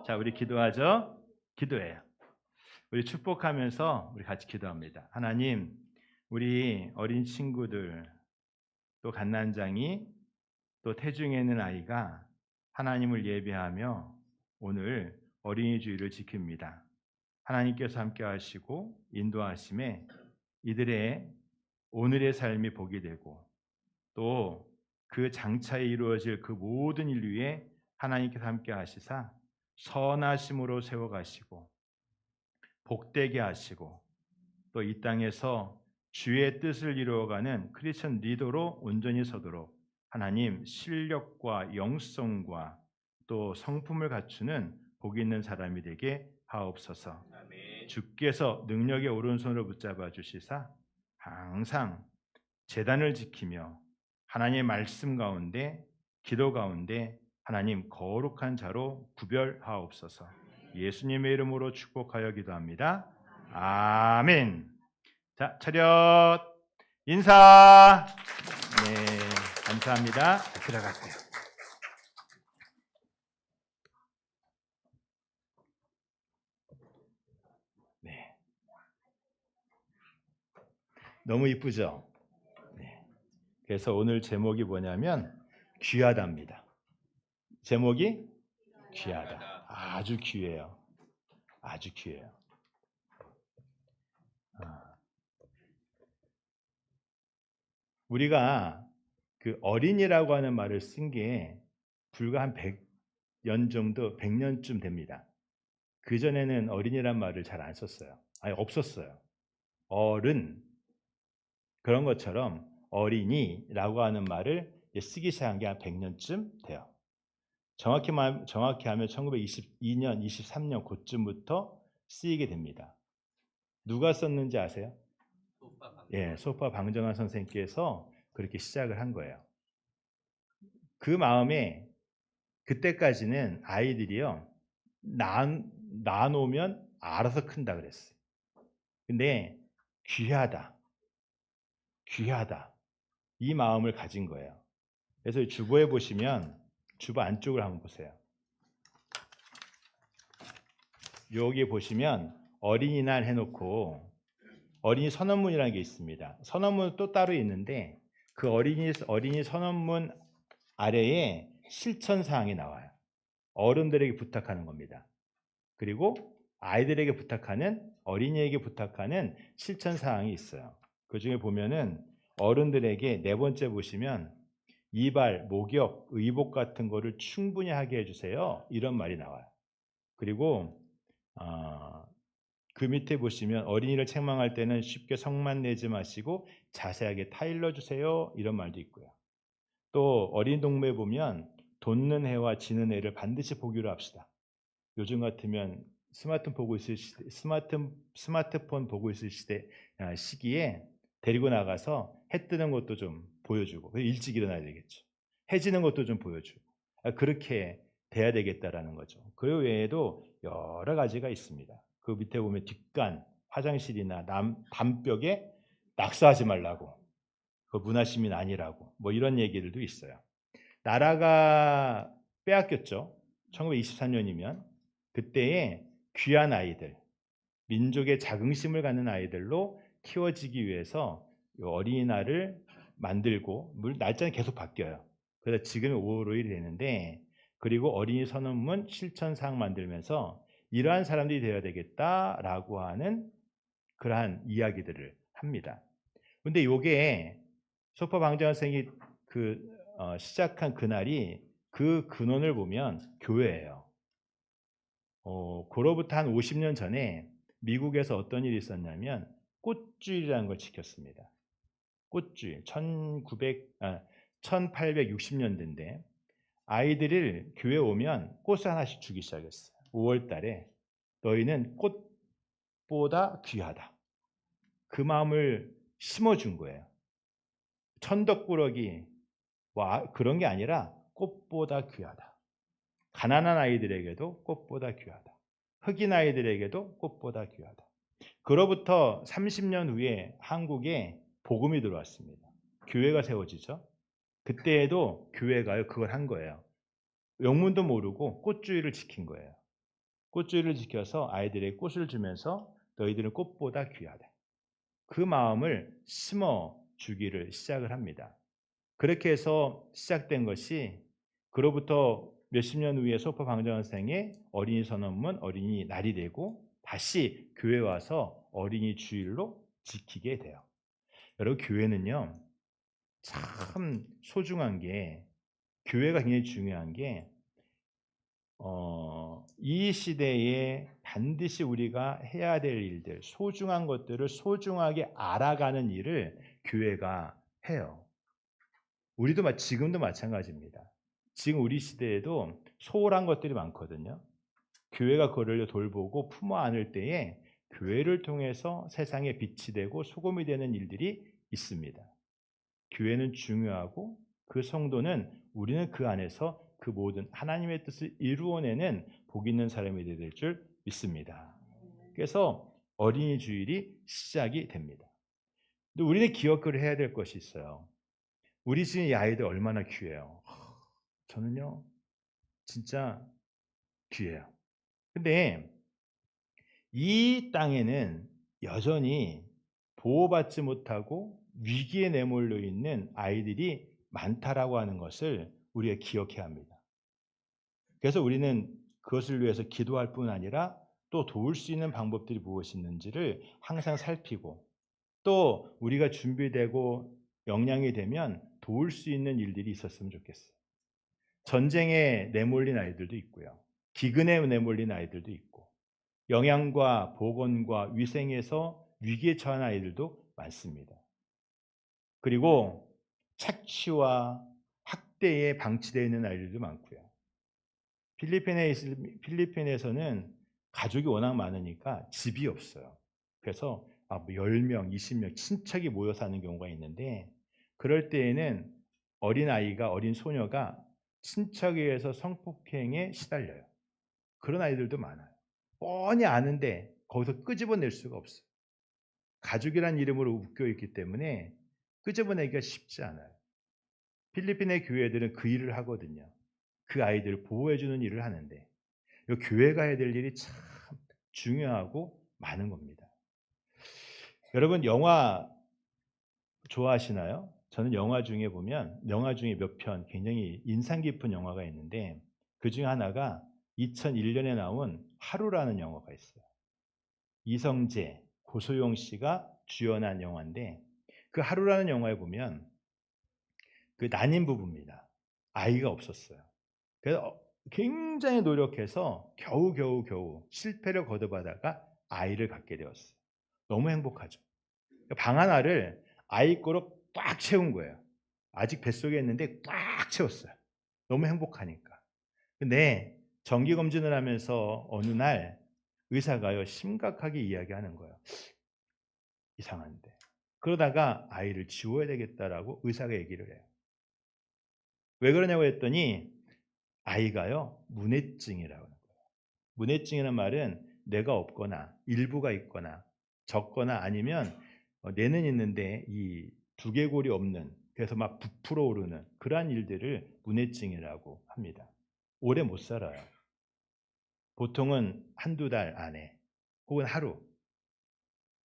Speaker 1: 자, 우리 기도하죠. 기도해요. 우리 축복하면서 우리 같이 기도합니다. 하나님, 우리 어린 친구들 또 갓난장이 또 태중에 있는 아이가 하나님을 예배하며 오늘 어린이 주일을 지킵니다. 하나님께서 함께 하시고 인도하심에 이들의 오늘의 삶이 복이 되고 또 그 장차에 이루어질 그 모든 인류에 하나님께서 함께 하시사 선하심으로 세워가시고 복되게 하시고 또 이 땅에서 주의 뜻을 이루어가는 크리스천 리더로 온전히 서도록 하나님 실력과 영성과 또 성품을 갖추는 복 있는 사람이 되게 하옵소서.
Speaker 3: 아멘.
Speaker 1: 주께서 능력의 오른손으로 붙잡아 주시사 항상 제단을 지키며 하나님의 말씀 가운데 기도 가운데 하나님 거룩한 자로 구별하옵소서. 예수님의 이름으로 축복하여 기도합니다. 아멘. 자, 차렷 인사. 네, 감사합니다. 들어가세요. 네, 너무 이쁘죠? 네. 그래서 오늘 제목이 뭐냐면 귀하다입니다. 제목이 귀하다. 아주 귀해요. 아주 귀해요. 우리가 그 어린이라고 하는 말을 쓴 게 불과 한 100년 정도, 100년쯤 됩니다. 그전에는 어린이란 말을 잘 안 썼어요. 아니, 없었어요. 어른. 그런 것처럼 어린이라고 하는 말을 쓰기 시작한 게 한 100년쯤 돼요. 정확히 하면 1922년, 23년 그쯤부터 쓰이게 됩니다. 누가 썼는지 아세요? 예, 소파 방정환 선생님께서 그렇게 시작을 한 거예요. 그 마음에 그때까지는 아이들이요 낳아놓으면 알아서 큰다 그랬어요. 근데 귀하다 이 마음을 가진 거예요. 그래서 주보에 보시면 주보 안쪽을 한번 보세요. 여기 보시면 어린이날 해놓고 어린이 선언문이라는 게 있습니다. 선언문은 또 따로 있는데 그 어린이 선언문 아래에 실천사항이 나와요. 어른들에게 부탁하는 겁니다. 그리고 아이들에게 부탁하는, 어린이에게 부탁하는 실천사항이 있어요. 그 중에 보면은 어른들에게 네 번째 보시면 이발, 목욕, 의복 같은 거를 충분히 하게 해주세요. 이런 말이 나와요. 그리고 그 밑에 보시면 어린이를 책망할 때는 쉽게 성만 내지 마시고 자세하게 타일러 주세요. 이런 말도 있고요. 또 어린 동무에 보면 돋는 해와 지는 해를 반드시 보기로 합시다. 요즘 같으면 스마트폰 보고 있을 시기에 데리고 나가서 해 뜨는 것도 좀 보여주고 일찍 일어나야 되겠죠. 해 지는 것도 좀 보여주고 그렇게 돼야 되겠다라는 거죠. 그 외에도 여러 가지가 있습니다. 그 밑에 보면 뒷간, 화장실이나 담벽에 낙서하지 말라고, 그 문화시민 아니라고, 뭐 이런 얘기들도 있어요. 나라가 빼앗겼죠. 1923년이면 그때에 귀한 아이들, 민족의 자긍심을 갖는 아이들로 키워지기 위해서 어린이날을 만들고, 날짜는 계속 바뀌어요. 그래서 지금이 5월 5일이 되는데, 그리고 어린이 선언문 실천사항 만들면서 이러한 사람들이 되어야 되겠다라고 하는 그러한 이야기들을 합니다. 근데 요게 소파 방정환 선생이 시작한 그날이 그 근원을 보면 교회예요. 그로부터 한 50년 전에 미국에서 어떤 일이 있었냐면 꽃주일이라는 걸 지켰습니다. 꽃주일 1860년대인데 아이들을 교회 오면 꽃을 하나씩 주기 시작했어요. 5월 달에 너희는 꽃보다 귀하다. 그 마음을 심어준 거예요. 천덕꾸러기 그런 게 아니라 꽃보다 귀하다. 가난한 아이들에게도 꽃보다 귀하다. 흑인 아이들에게도 꽃보다 귀하다. 그로부터 30년 후에 한국에 복음이 들어왔습니다. 교회가 세워지죠. 그때에도 교회가요 그걸 한 거예요. 영문도 모르고 꽃주의를 지킨 거예요. 꽃주의를 지켜서 아이들에게 꽃을 주면서 너희들은 꽃보다 귀하다. 그 마음을 심어 주기를 시작을 합니다. 그렇게 해서 시작된 것이 그로부터 몇십 년 후에 소파 방정환 선생의 어린이 선언문 어린이 날이 되고 다시 교회 와서 어린이 주일로 지키게 돼요. 여러분 교회는요 참 소중한 게 교회가 굉장히 중요한 게 이 시대에 반드시 우리가 해야 될 일들 소중한 것들을 소중하게 알아가는 일을 교회가 해요. 우리도 지금도 마찬가지입니다. 지금 우리 시대에도 소홀한 것들이 많거든요. 교회가 그를 돌보고 품어 안을 때에 교회를 통해서 세상에 빛이 되고 소금이 되는 일들이 있습니다. 교회는 중요하고 그 성도는 우리는 그 안에서 그 모든 하나님의 뜻을 이루어내는 복 있는 사람이 될 줄 믿습니다. 그래서 어린이 주일이 시작이 됩니다. 근데 우리는 기억을 해야 될 것이 있어요. 우리 지금 이 아이들 얼마나 귀해요. 저는요 진짜 귀해요. 근데 이 땅에는 여전히 보호받지 못하고 위기에 내몰려 있는 아이들이 많다라고 하는 것을 우리가 기억해야 합니다. 그래서 우리는 그것을 위해서 기도할 뿐 아니라 또 도울 수 있는 방법들이 무엇이 있는지를 항상 살피고 또 우리가 준비되고 역량이 되면 도울 수 있는 일들이 있었으면 좋겠어요. 전쟁에 내몰린 아이들도 있고요. 기근에 내몰린 아이들도 있고 영양과 보건과 위생에서 위기에 처한 아이들도 많습니다. 그리고 착취와 학대에 방치되어 있는 아이들도 많고요. 필리핀에서는 가족이 워낙 많으니까 집이 없어요. 그래서 10명, 20명 친척이 모여 사는 경우가 있는데 그럴 때에는 어린아이가 어린 소녀가 친척에 의해서 성폭행에 시달려요. 그런 아이들도 많아요. 뻔히 아는데 거기서 끄집어낼 수가 없어요. 가족이란 이름으로 묶여있기 때문에 끄집어내기가 쉽지 않아요. 필리핀의 교회들은 그 일을 하거든요. 그 아이들을 보호해주는 일을 하는데 이 교회가 해야 될 일이 참 중요하고 많은 겁니다. 여러분 영화 좋아하시나요? 저는 영화 중에 보면 영화 중에 몇 편 굉장히 인상 깊은 영화가 있는데 그 중에 하나가 2001년에 나온 하루라는 영화가 있어요. 이성재, 고소영 씨가 주연한 영화인데 그 하루라는 영화에 보면 그 난임 부부입니다. 아이가 없었어요. 그래서 굉장히 노력해서 겨우 실패를 거듭하다가 아이를 갖게 되었어요. 너무 행복하죠. 방 하나를 아이 거로 꽉 채운 거예요. 아직 뱃속에 있는데 꽉 채웠어요. 너무 행복하니까. 근데 정기검진을 하면서 어느 날 의사가요 심각하게 이야기하는 거예요. 이상한데. 그러다가 아이를 지워야 되겠다라고 의사가 얘기를 해요. 왜 그러냐고 했더니 아이가요 문해증이라고 하는 거예요. 문해증이라는 말은 뇌가 없거나 일부가 있거나 적거나 아니면 뇌는 있는데 이 두개골이 없는 그래서 막 부풀어 오르는 그러한 일들을 문해증이라고 합니다. 오래 못 살아요. 보통은 한두 달 안에 혹은 하루.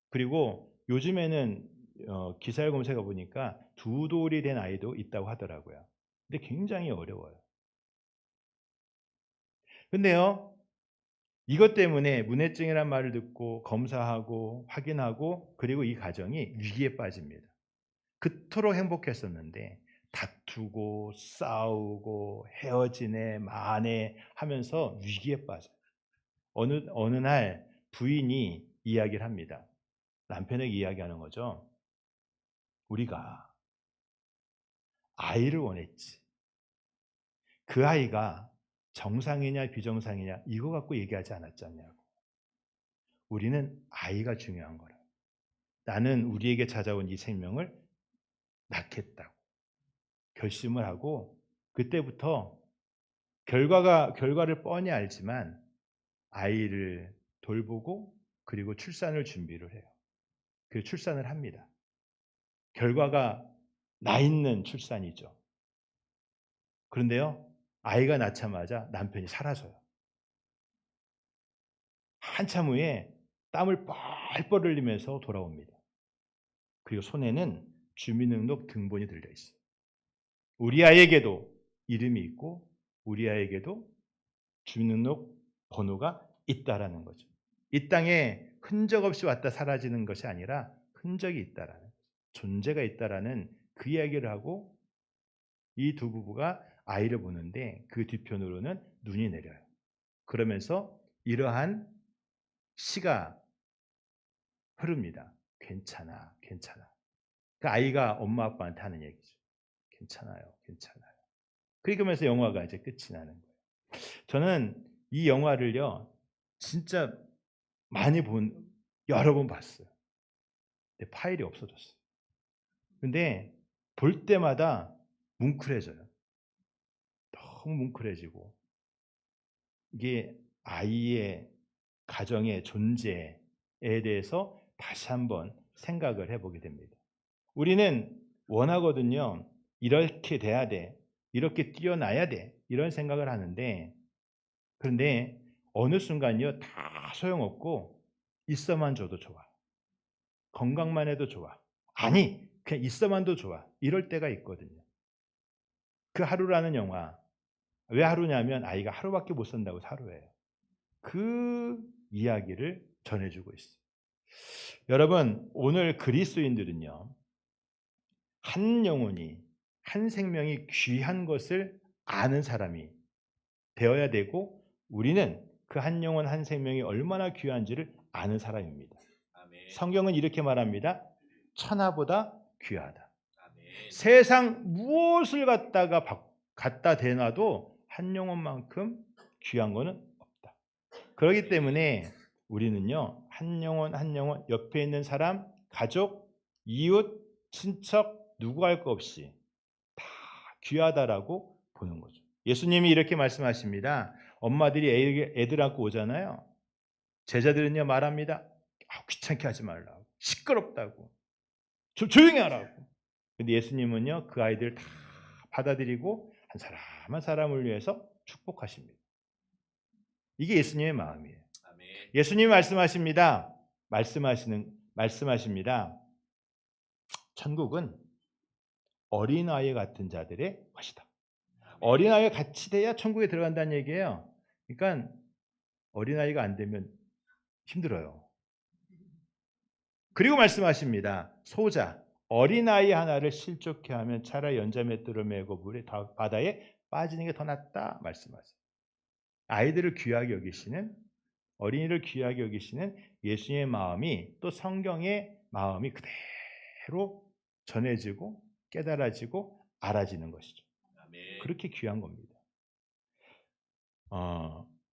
Speaker 1: 그리고 요즘에는 기사를 검색해 보니까 두 돌이 된 아이도 있다고 하더라고요. 근데 굉장히 어려워요. 근데요, 이것 때문에 문해증이란 말을 듣고 검사하고 확인하고 그리고 이 가정이 위기에 빠집니다. 그토록 행복했었는데 다투고 싸우고 헤어지네 마네 하면서 위기에 빠져요. 어느 날 부인이 이야기를 합니다. 남편에게 이야기하는 거죠. 우리가 아이를 원했지. 그 아이가 정상이냐 비정상이냐 이거 갖고 얘기하지 않았잖냐고. 우리는 아이가 중요한 거라. 나는 우리에게 찾아온 이 생명을 낳겠다고 결심을 하고 그때부터 결과를 뻔히 알지만 아이를 돌보고 그리고 출산을 준비를 해요. 그 출산을 합니다. 결과가 나 있는 출산이죠. 그런데요, 아이가 낳자마자 남편이 사라져요. 한참 후에 땀을 뻘뻘 흘리면서 돌아옵니다. 그리고 손에는 주민등록 등본이 들려 있어요. 우리 아이에게도 이름이 있고 우리 아이에게도 주민등록 번호가 있다라는 거죠. 이 땅에 흔적 없이 왔다 사라지는 것이 아니라 흔적이 있다라는 거죠. 존재가 있다라는 그 이야기를 하고 이 두 부부가 아이를 보는데 그 뒤편으로는 눈이 내려요. 그러면서 이러한 시가 흐릅니다. 괜찮아, 괜찮아. 그 아이가 엄마 아빠한테 하는 얘기죠. 괜찮아요, 괜찮아요. 그러면서 영화가 이제 끝이 나는 거예요. 저는 이 영화를요, 진짜 여러 번 봤어요. 근데 파일이 없어졌어요. 근데 볼 때마다 뭉클해져요. 너무 뭉클해지고 이게 아이의 가정의 존재에 대해서 다시 한번 생각을 해보게 됩니다. 우리는 원하거든요. 이렇게 돼야 돼. 이렇게 뛰어나야 돼. 이런 생각을 하는데 그런데 어느 순간요. 다 소용없고 있어만 줘도 좋아. 건강만 해도 좋아. 아니 그냥 있어만도 좋아. 이럴 때가 있거든요. 그 하루라는 영화. 왜 하루냐면 아이가 하루밖에 못 산다고 하루예요. 그 이야기를 전해주고 있어요. 여러분 오늘 그리스도인들은요. 한 영혼이 한 생명이 귀한 것을 아는 사람이 되어야 되고 우리는 그 한 영혼 한 생명이 얼마나 귀한지를 아는 사람입니다.
Speaker 3: 아멘.
Speaker 1: 성경은 이렇게 말합니다. 천하보다 귀하다.
Speaker 3: 아멘.
Speaker 1: 세상 무엇을 갖다 대놔도 한 영혼만큼 귀한 것은 없다. 그렇기 때문에 우리는요. 한 영혼 한 영혼 옆에 있는 사람, 가족, 이웃, 친척 누구 할 것 없이 다 귀하다라고 보는 거죠. 예수님이 이렇게 말씀하십니다. 엄마들이 애들 안고 오잖아요. 제자들은요 말합니다. 귀찮게 하지 말라고. 시끄럽다고. 조용히 하라고. 근데 예수님은요 그 아이들 다 받아들이고 한 사람 한 사람을 위해서 축복하십니다. 이게 예수님의 마음이에요.
Speaker 3: 아멘.
Speaker 1: 예수님이 말씀하십니다. 말씀하십니다. 천국은 어린아이 같은 자들의 것이다. 어린아이가 같이 돼야 천국에 들어간다는 얘기예요. 그러니까 어린아이가 안 되면 힘들어요. 그리고 말씀하십니다. 소자, 어린아이 하나를 실족해 하면 차라리 연자맷돌을 메고 바다에 빠지는 게 더 낫다 말씀하세요. 아이들을 귀하게 여기시는 어린이를 귀하게 여기시는 예수님의 마음이 또 성경의 마음이 그대로 전해지고 깨달아지고 알아지는 것이죠.
Speaker 3: 아멘.
Speaker 1: 그렇게 귀한 겁니다.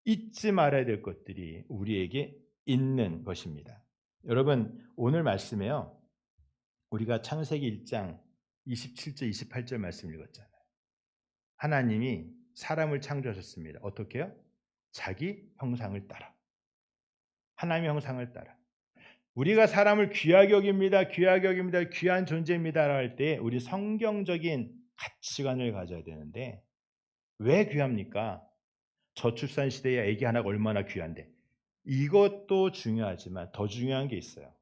Speaker 1: 잊지 말아야 될 것들이 우리에게 있는 것입니다. 여러분 오늘 말씀에요. 우리가 창세기 1장 27절 28절 말씀 읽었잖아요. 하나님이 사람을 창조하셨습니다. 어떻게 해요? 자기 형상을 따라. 하나님의 형상을 따라. 우리가 사람을 귀하게 여깁니다. 귀하게 여깁니다. 귀한 존재입니다. 할 때 우리 성경적인 가치관을 가져야 되는데 왜 귀합니까? 저출산 시대에 아기 하나가 얼마나 귀한데 이것도 중요하지만 더 중요한 게 있어요.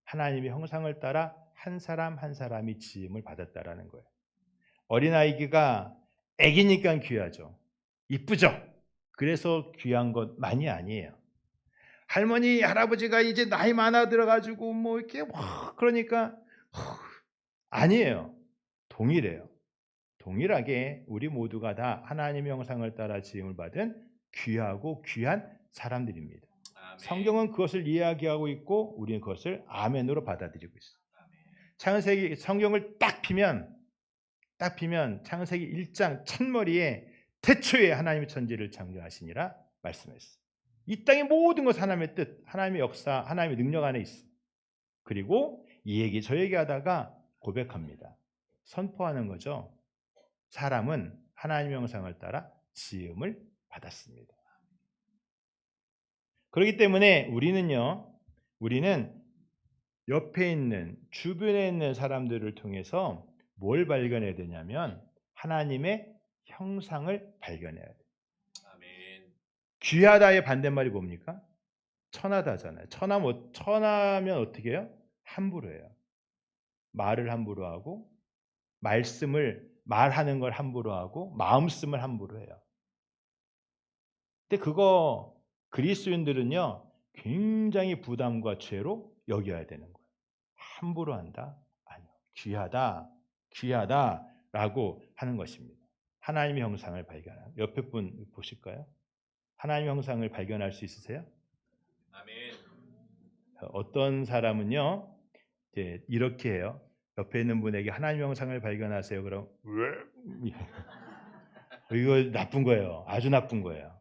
Speaker 1: 하나님의 형상을 따라 한 사람 한 사람이 지음을 받았다라는 거예요. 어린아이가 애기니까 귀하죠. 이쁘죠? 그래서 귀한 것만이 아니에요. 할머니, 할아버지가 이제 나이 많아 들어가지고 뭐 이렇게 그러니까 아니에요. 동일해요. 동일하게 우리 모두가 다 하나님의 형상을 따라 지음을 받은 귀하고 귀한 사람들입니다.
Speaker 3: 아멘.
Speaker 1: 성경은 그것을 이야기하고 있고 우리는 그것을 아멘으로 받아들이고 있어요. 창세기 성경을 딱 피면 창세기 1장 첫머리에 태초에 하나님의 천지를 창조하시니라 말씀했어요. 이 땅의 모든 것은 하나님의 뜻, 하나님의 역사, 하나님의 능력 안에 있어요. 그리고 이 얘기 저 얘기 하다가 고백합니다. 선포하는 거죠. 사람은 하나님의 형상을 따라 지음을 받았습니다. 그렇기 때문에 우리는 옆에 있는 주변에 있는 사람들을 통해서 뭘 발견해야 되냐면 하나님의 형상을 발견해야 돼요.
Speaker 3: 아멘.
Speaker 1: 귀하다의 반대말이 뭡니까? 천하다잖아요. 천하면 어떻게 해요? 함부로 해요. 말을 함부로 하고 말하는 걸 함부로 하고 마음씀을 함부로 해요. 근데 그거 그리스도인들은요 굉장히 부담과 죄로 여겨야 되는 거예요. 함부로 한다? 아니요. 귀하다라고 하는 것입니다. 하나님의 형상을 발견하는. 옆에 분 보실까요? 하나님의 형상을 발견할 수 있으세요?
Speaker 3: 아멘.
Speaker 1: 어떤 사람은요 이제 이렇게 해요. 옆에 있는 분에게 하나님의 형상을 발견하세요. 그럼 이거 나쁜 거예요. 아주 나쁜 거예요.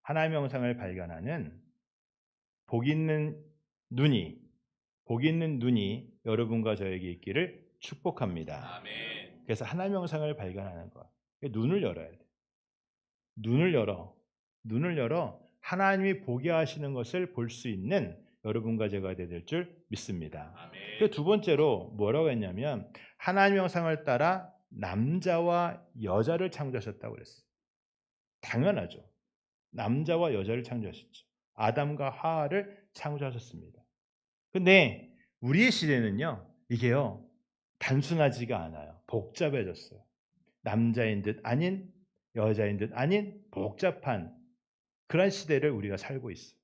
Speaker 1: 하나님의 형상을 발견하는 복 있는 눈이 여러분과 저에게 있기를 축복합니다.
Speaker 3: 아멘.
Speaker 1: 그래서 하나님의 형상을 발견하는 것. 눈을 열어야 돼. 눈을 열어 하나님이 보게 하시는 것을 볼 수 있는 여러분과 제가 될 줄 믿습니다.
Speaker 3: 아멘.
Speaker 1: 그 두 번째로 뭐라고 했냐면 하나님의 형상을 따라 남자와 여자를 창조하셨다고 그랬어요. 당연하죠. 남자와 여자를 창조하셨죠. 아담과 하와를 창조하셨습니다. 근데 우리의 시대는요. 이게요. 단순하지가 않아요. 복잡해졌어요. 남자인 듯 아닌 여자인 듯 아닌 복잡한 그런 시대를 우리가 살고 있어요.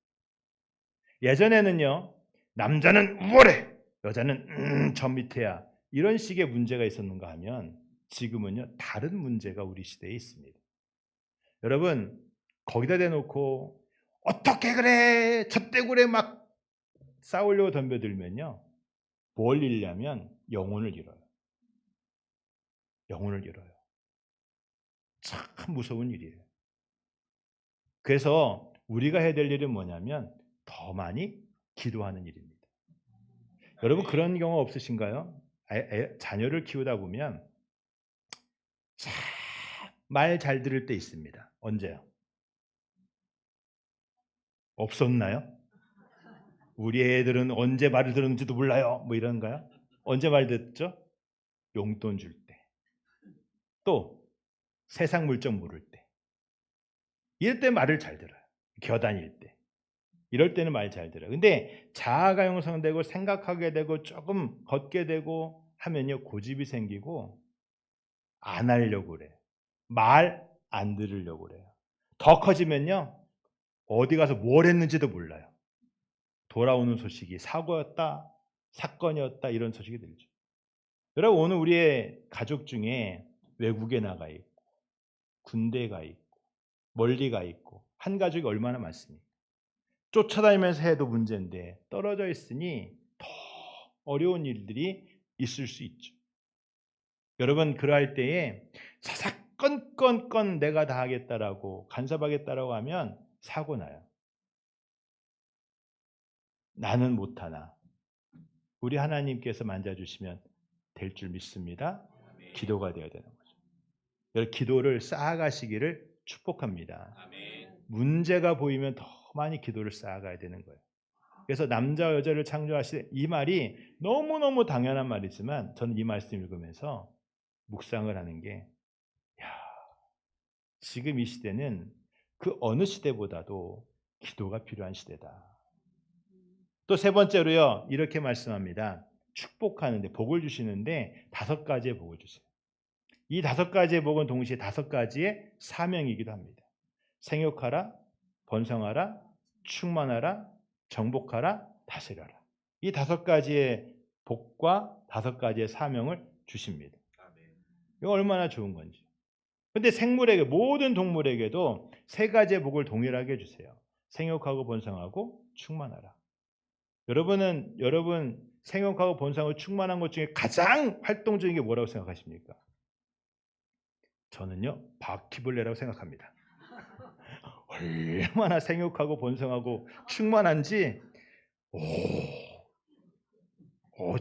Speaker 1: 예전에는요. 남자는 우월해. 여자는 저 밑에야. 이런 식의 문제가 있었는가 하면 지금은요. 다른 문제가 우리 시대에 있습니다. 여러분 거기다 대놓고 어떻게 그래 저때 그래 막 싸우려고 덤벼들면요. 뭘 잃냐면 영혼을 잃어요. 참 무서운 일이에요. 그래서 우리가 해야 될 일은 뭐냐면 더 많이 기도하는 일입니다. 여러분 그런 경우 없으신가요? 자녀를 키우다 보면 말 잘 들을 때 있습니다. 언제요? 없었나요? 우리 애들은 언제 말을 들었는지도 몰라요. 뭐 이런가요? 언제 말 듣죠? 용돈 줄 때. 또 세상 물정 모를 때. 이럴 때 말을 잘 들어요. 겨다닐 때. 이럴 때는 말 잘 들어요. 근데 자아가 형성되고 생각하게 되고 조금 걷게 되고 하면요. 고집이 생기고 안 하려고 그래요. 말 안 들으려고 그래요. 더 커지면요. 어디 가서 뭘 했는지도 몰라요. 돌아오는 소식이 사고였다, 사건이었다 이런 소식이 들죠. 여러분 오늘 우리의 가족 중에 외국에 나가 있고 군대에 가 있고 멀리 가 있고 한 가족이 얼마나 많습니까? 쫓아다니면서 해도 문제인데 떨어져 있으니 더 어려운 일들이 있을 수 있죠. 여러분 그러할 때에 사사건건 내가 다 하겠다라고 간섭하겠다라고 하면 사고 나요. 나는 못하나. 우리 하나님께서 만져주시면 될 줄 믿습니다. 기도가 되어야 되는 거죠. 여러분 기도를 쌓아가시기를 축복합니다.
Speaker 3: 아멘.
Speaker 1: 문제가 보이면 더 많이 기도를 쌓아가야 되는 거예요. 그래서 남자와 여자를 창조하실 이 말이 너무너무 당연한 말이지만 저는 이 말씀 읽으면서 묵상을 하는 게 지금 이 시대는 그 어느 시대보다도 기도가 필요한 시대다. 또 세 번째로요. 이렇게 말씀합니다. 축복하는데 복을 주시는데 5가지의 복을 주세요. 이 5가지의 복은 동시에 5가지의 사명이기도 합니다. 생육하라, 번성하라, 충만하라, 정복하라, 다스려라. 이 5가지의 복과 5가지의 사명을 주십니다. 이거 얼마나 좋은 건지. 근데 생물에게, 모든 동물에게도 3가지의 복을 동일하게 주세요. 생육하고 번성하고 충만하라. 여러분 생육하고 번성하고 충만한 것 중에 가장 활동적인 게 뭐라고 생각하십니까? 저는요, 바퀴벌레라고 생각합니다. 얼마나 생육하고 번성하고 충만한지,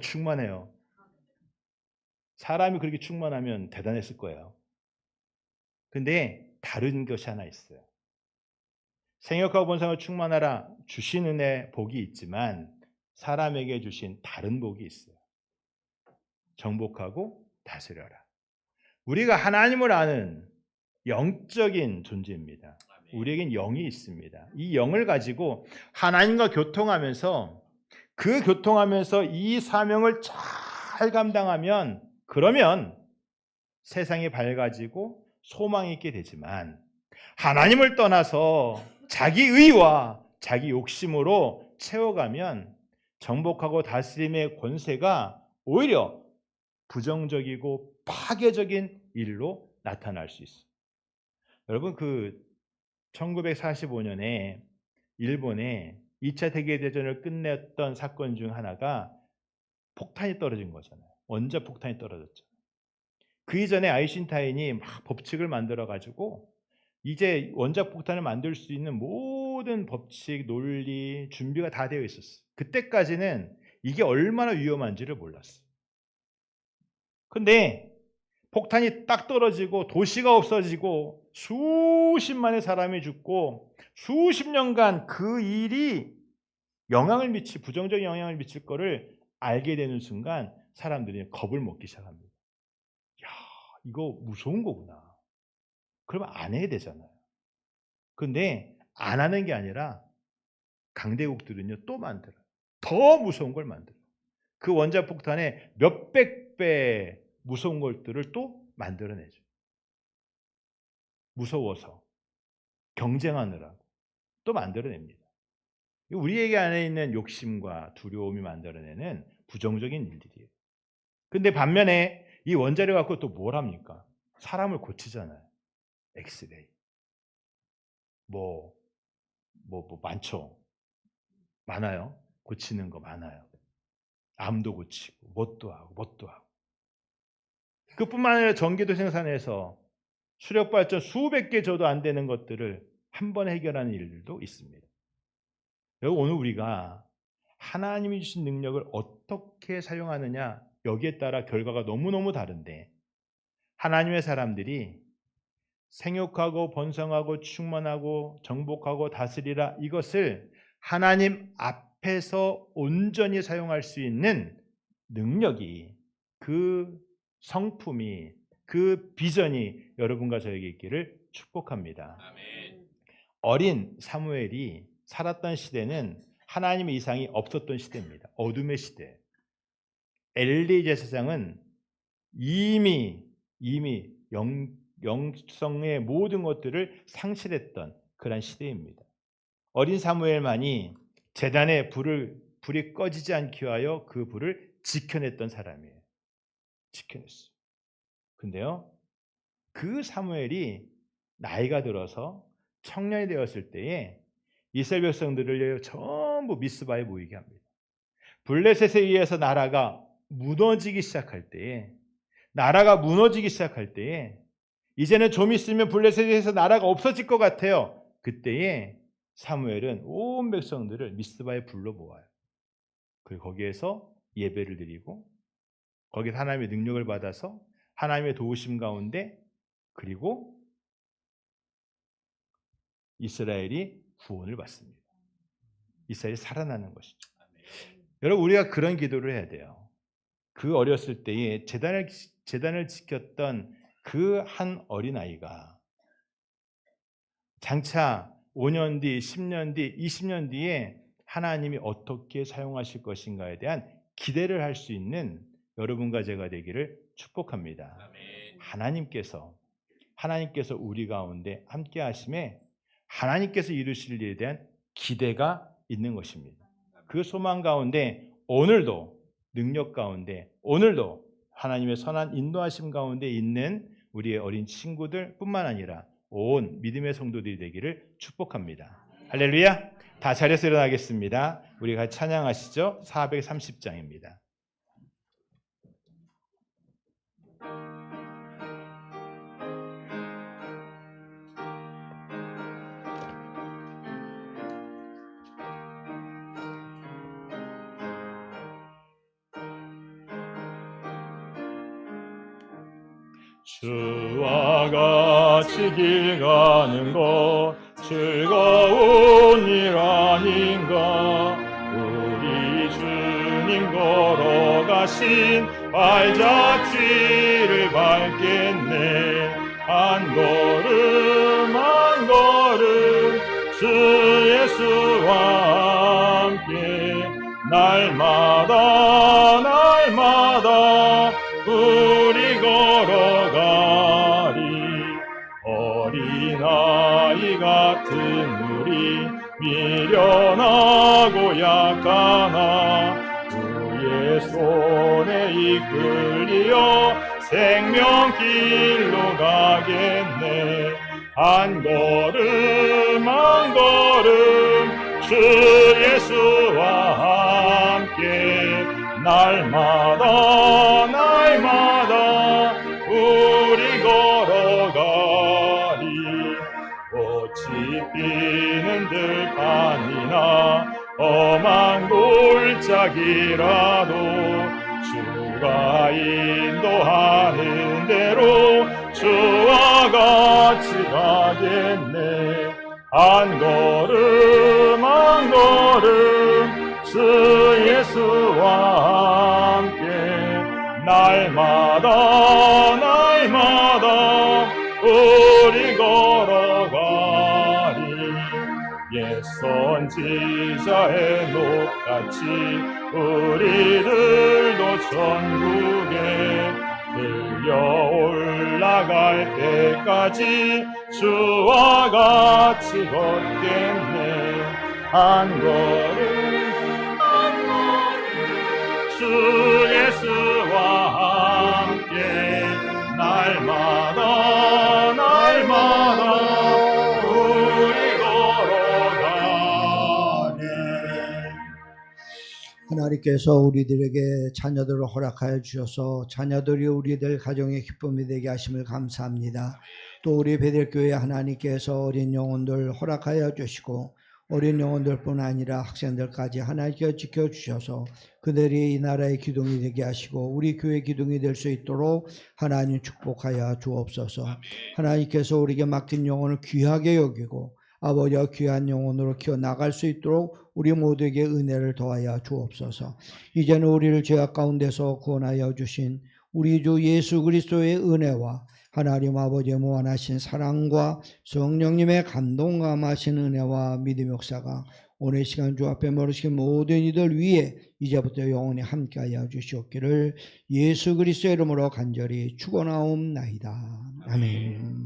Speaker 1: 충만해요. 사람이 그렇게 충만하면 대단했을 거예요. 근데 다른 것이 하나 있어요. 생육하고 번성하고 충만하라 주신 은혜 복이 있지만 사람에게 주신 다른 복이 있어요. 정복하고 다스려라. 우리가 하나님을 아는 영적인 존재입니다. 우리에겐 영이 있습니다. 이 영을 가지고 하나님과 교통하면서 이 사명을 잘 감당하면, 그러면 세상이 밝아지고 소망이 있게 되지만, 하나님을 떠나서 자기 의와 자기 욕심으로 채워가면 정복하고 다스림의 권세가 오히려 부정적이고 파괴적인 일로 나타날 수 있어요. 여러분, 1945년에 일본에 2차 세계대전을 끝냈던 사건 중 하나가 폭탄이 떨어진 거잖아요. 원자폭탄이 떨어졌죠. 그 이전에 아이신타인이 막 법칙을 만들어가지고 이제 원자폭탄을 만들 수 있는 모든 법칙, 논리, 준비가 다 되어 있었어요. 그때까지는 이게 얼마나 위험한지를 몰랐어요. 근데 폭탄이 딱 떨어지고 도시가 없어지고 수십만의 사람이 죽고 수십 년간 그 일이 부정적인 영향을 미칠 거를 알게 되는 순간 사람들이 겁을 먹기 시작합니다. 야, 이거 무서운 거구나. 그러면 안 해야 되잖아요. 근데 안 하는 게 아니라 강대국들은요, 또 만들어요. 더 무서운 걸 만들어요. 그 원자폭탄의 몇백 배 무서운 것들을 또 만들어내죠. 무서워서 경쟁하느라고 또 만들어냅니다. 우리에게 안에 있는 욕심과 두려움이 만들어내는 부정적인 일들이에요. 근데 반면에 이 원자력 갖고 또 뭘 합니까? 사람을 고치잖아요. 엑스레이. 많죠. 많아요. 고치는 거 많아요. 암도 고치고, 뭣도 하고. 그뿐만 아니라 전기도 생산해서 수력 발전 수백 개 줘도 안 되는 것들을 한 번에 해결하는 일들도 있습니다. 오늘 우리가 하나님이 주신 능력을 어떻게 사용하느냐, 여기에 따라 결과가 너무너무 다른데, 하나님의 사람들이 생육하고 번성하고 충만하고 정복하고 다스리라, 이것을 하나님 앞에서 온전히 사용할 수 있는 능력이, 그 성품이, 그 비전이 여러분과 저에게 있기를 축복합니다.
Speaker 3: 아멘.
Speaker 1: 어린 사무엘이 살았던 시대는 하나님의 이상이 없었던 시대입니다. 어둠의 시대. 엘리 제사장은 이미 영성의 모든 것들을 상실했던 그런 시대입니다. 어린 사무엘만이 제단에 불이 꺼지지 않기 위하여 그 불을 지켜냈던 사람이에요. 지켜냈어요. 근데요, 그 사무엘이 나이가 들어서 청년이 되었을 때에 이스라엘 백성들을 전부 미스바에 모이게 합니다. 블레셋에 의해서 나라가 무너지기 시작할 때에, 이제는 좀 있으면 블레셋에 의해서 나라가 없어질 것 같아요. 그때에 사무엘은 온 백성들을 미스바에 불러 모아요. 그리고 거기에서 예배를 드리고, 거기서 하나님의 능력을 받아서 하나님의 도우심 가운데, 그리고 이스라엘이 구원을 받습니다. 이스라엘이 살아나는 것이죠. 여러분, 우리가 그런 기도를 해야 돼요. 그 어렸을 때에 제단을 지켰던 그 한 어린아이가 장차 5년 뒤, 10년 뒤, 20년 뒤에 하나님이 어떻게 사용하실 것인가에 대한 기대를 할 수 있는 여러분과 제가 되기를 축복합니다.
Speaker 3: 아멘.
Speaker 1: 하나님께서 우리 가운데 함께 하심에 하나님께서 이루실 일에 대한 기대가 있는 것입니다. 그 소망 가운데 오늘도 능력 가운데 오늘도 하나님의 선한 인도하심 가운데 있는 우리의 어린 친구들 뿐만 아니라 온 믿음의 성도들이 되기를 축복합니다. 할렐루야. 다 자리에서 일어나겠습니다. 우리 같이 찬양하시죠. 430장입니다. 주와 같이 길 가는 것 즐거운 일 아닌가. 우리 주님 걸어가신 발자취를 밟겠네. 한 걸음 한 걸음 주 예수와 함께 날마다 날마다 우리 걸어가리. 어린아이 같은 우리 미련하고 약하나 주의 손에 이끌리어 생명길로 가겠네. 한 걸음 한 걸음 주 예수와 함께 날마다 날마다 우리 걸어가리. 꽃이 피는 들판이나 험한 골짜기라도 주가 인도하는 대로 주와 같이 가겠네. 한 걸음 한 걸음 주 예수와 함께 날마다 날마다 우리 걸어가리. 옛 선지자의 녹같이 우리들도 천국에 들려 올라갈 때까지 주와 같이 걷겠네. 한 걸음 한 걸음 주 예수와 함께 날마다 날마다 우리 걸어가네.
Speaker 6: 하나님께서 우리들에게 자녀들을 허락하여 주셔서 자녀들이 우리들 가정의 기쁨이 되게 하심을 감사합니다. 또 우리 베델교회 하나님께서 어린 영혼들 허락하여 주시고 어린 영혼들뿐 아니라 학생들까지 하나님께서 지켜주셔서 그들이 이 나라의 기둥이 되게 하시고 우리 교회 기둥이 될 수 있도록 하나님 축복하여 주옵소서. 하나님께서 우리에게 맡긴 영혼을 귀하게 여기고 아버지와 귀한 영혼으로 키워나갈 수 있도록 우리 모두에게 은혜를 더하여 주옵소서. 이제는 우리를 죄악 가운데서 구원하여 주신 우리 주 예수 그리스도의 은혜와 하나님 아버지의 무한하신 사랑과 성령님의 감동감하신 은혜와 믿음의 역사가 오늘 시간 주 앞에 모르신 모든 이들 위에 이제부터 영원히 함께하여 주시옵기를 예수 그리스도의 이름으로 간절히 축원하옵나이다. 아멘.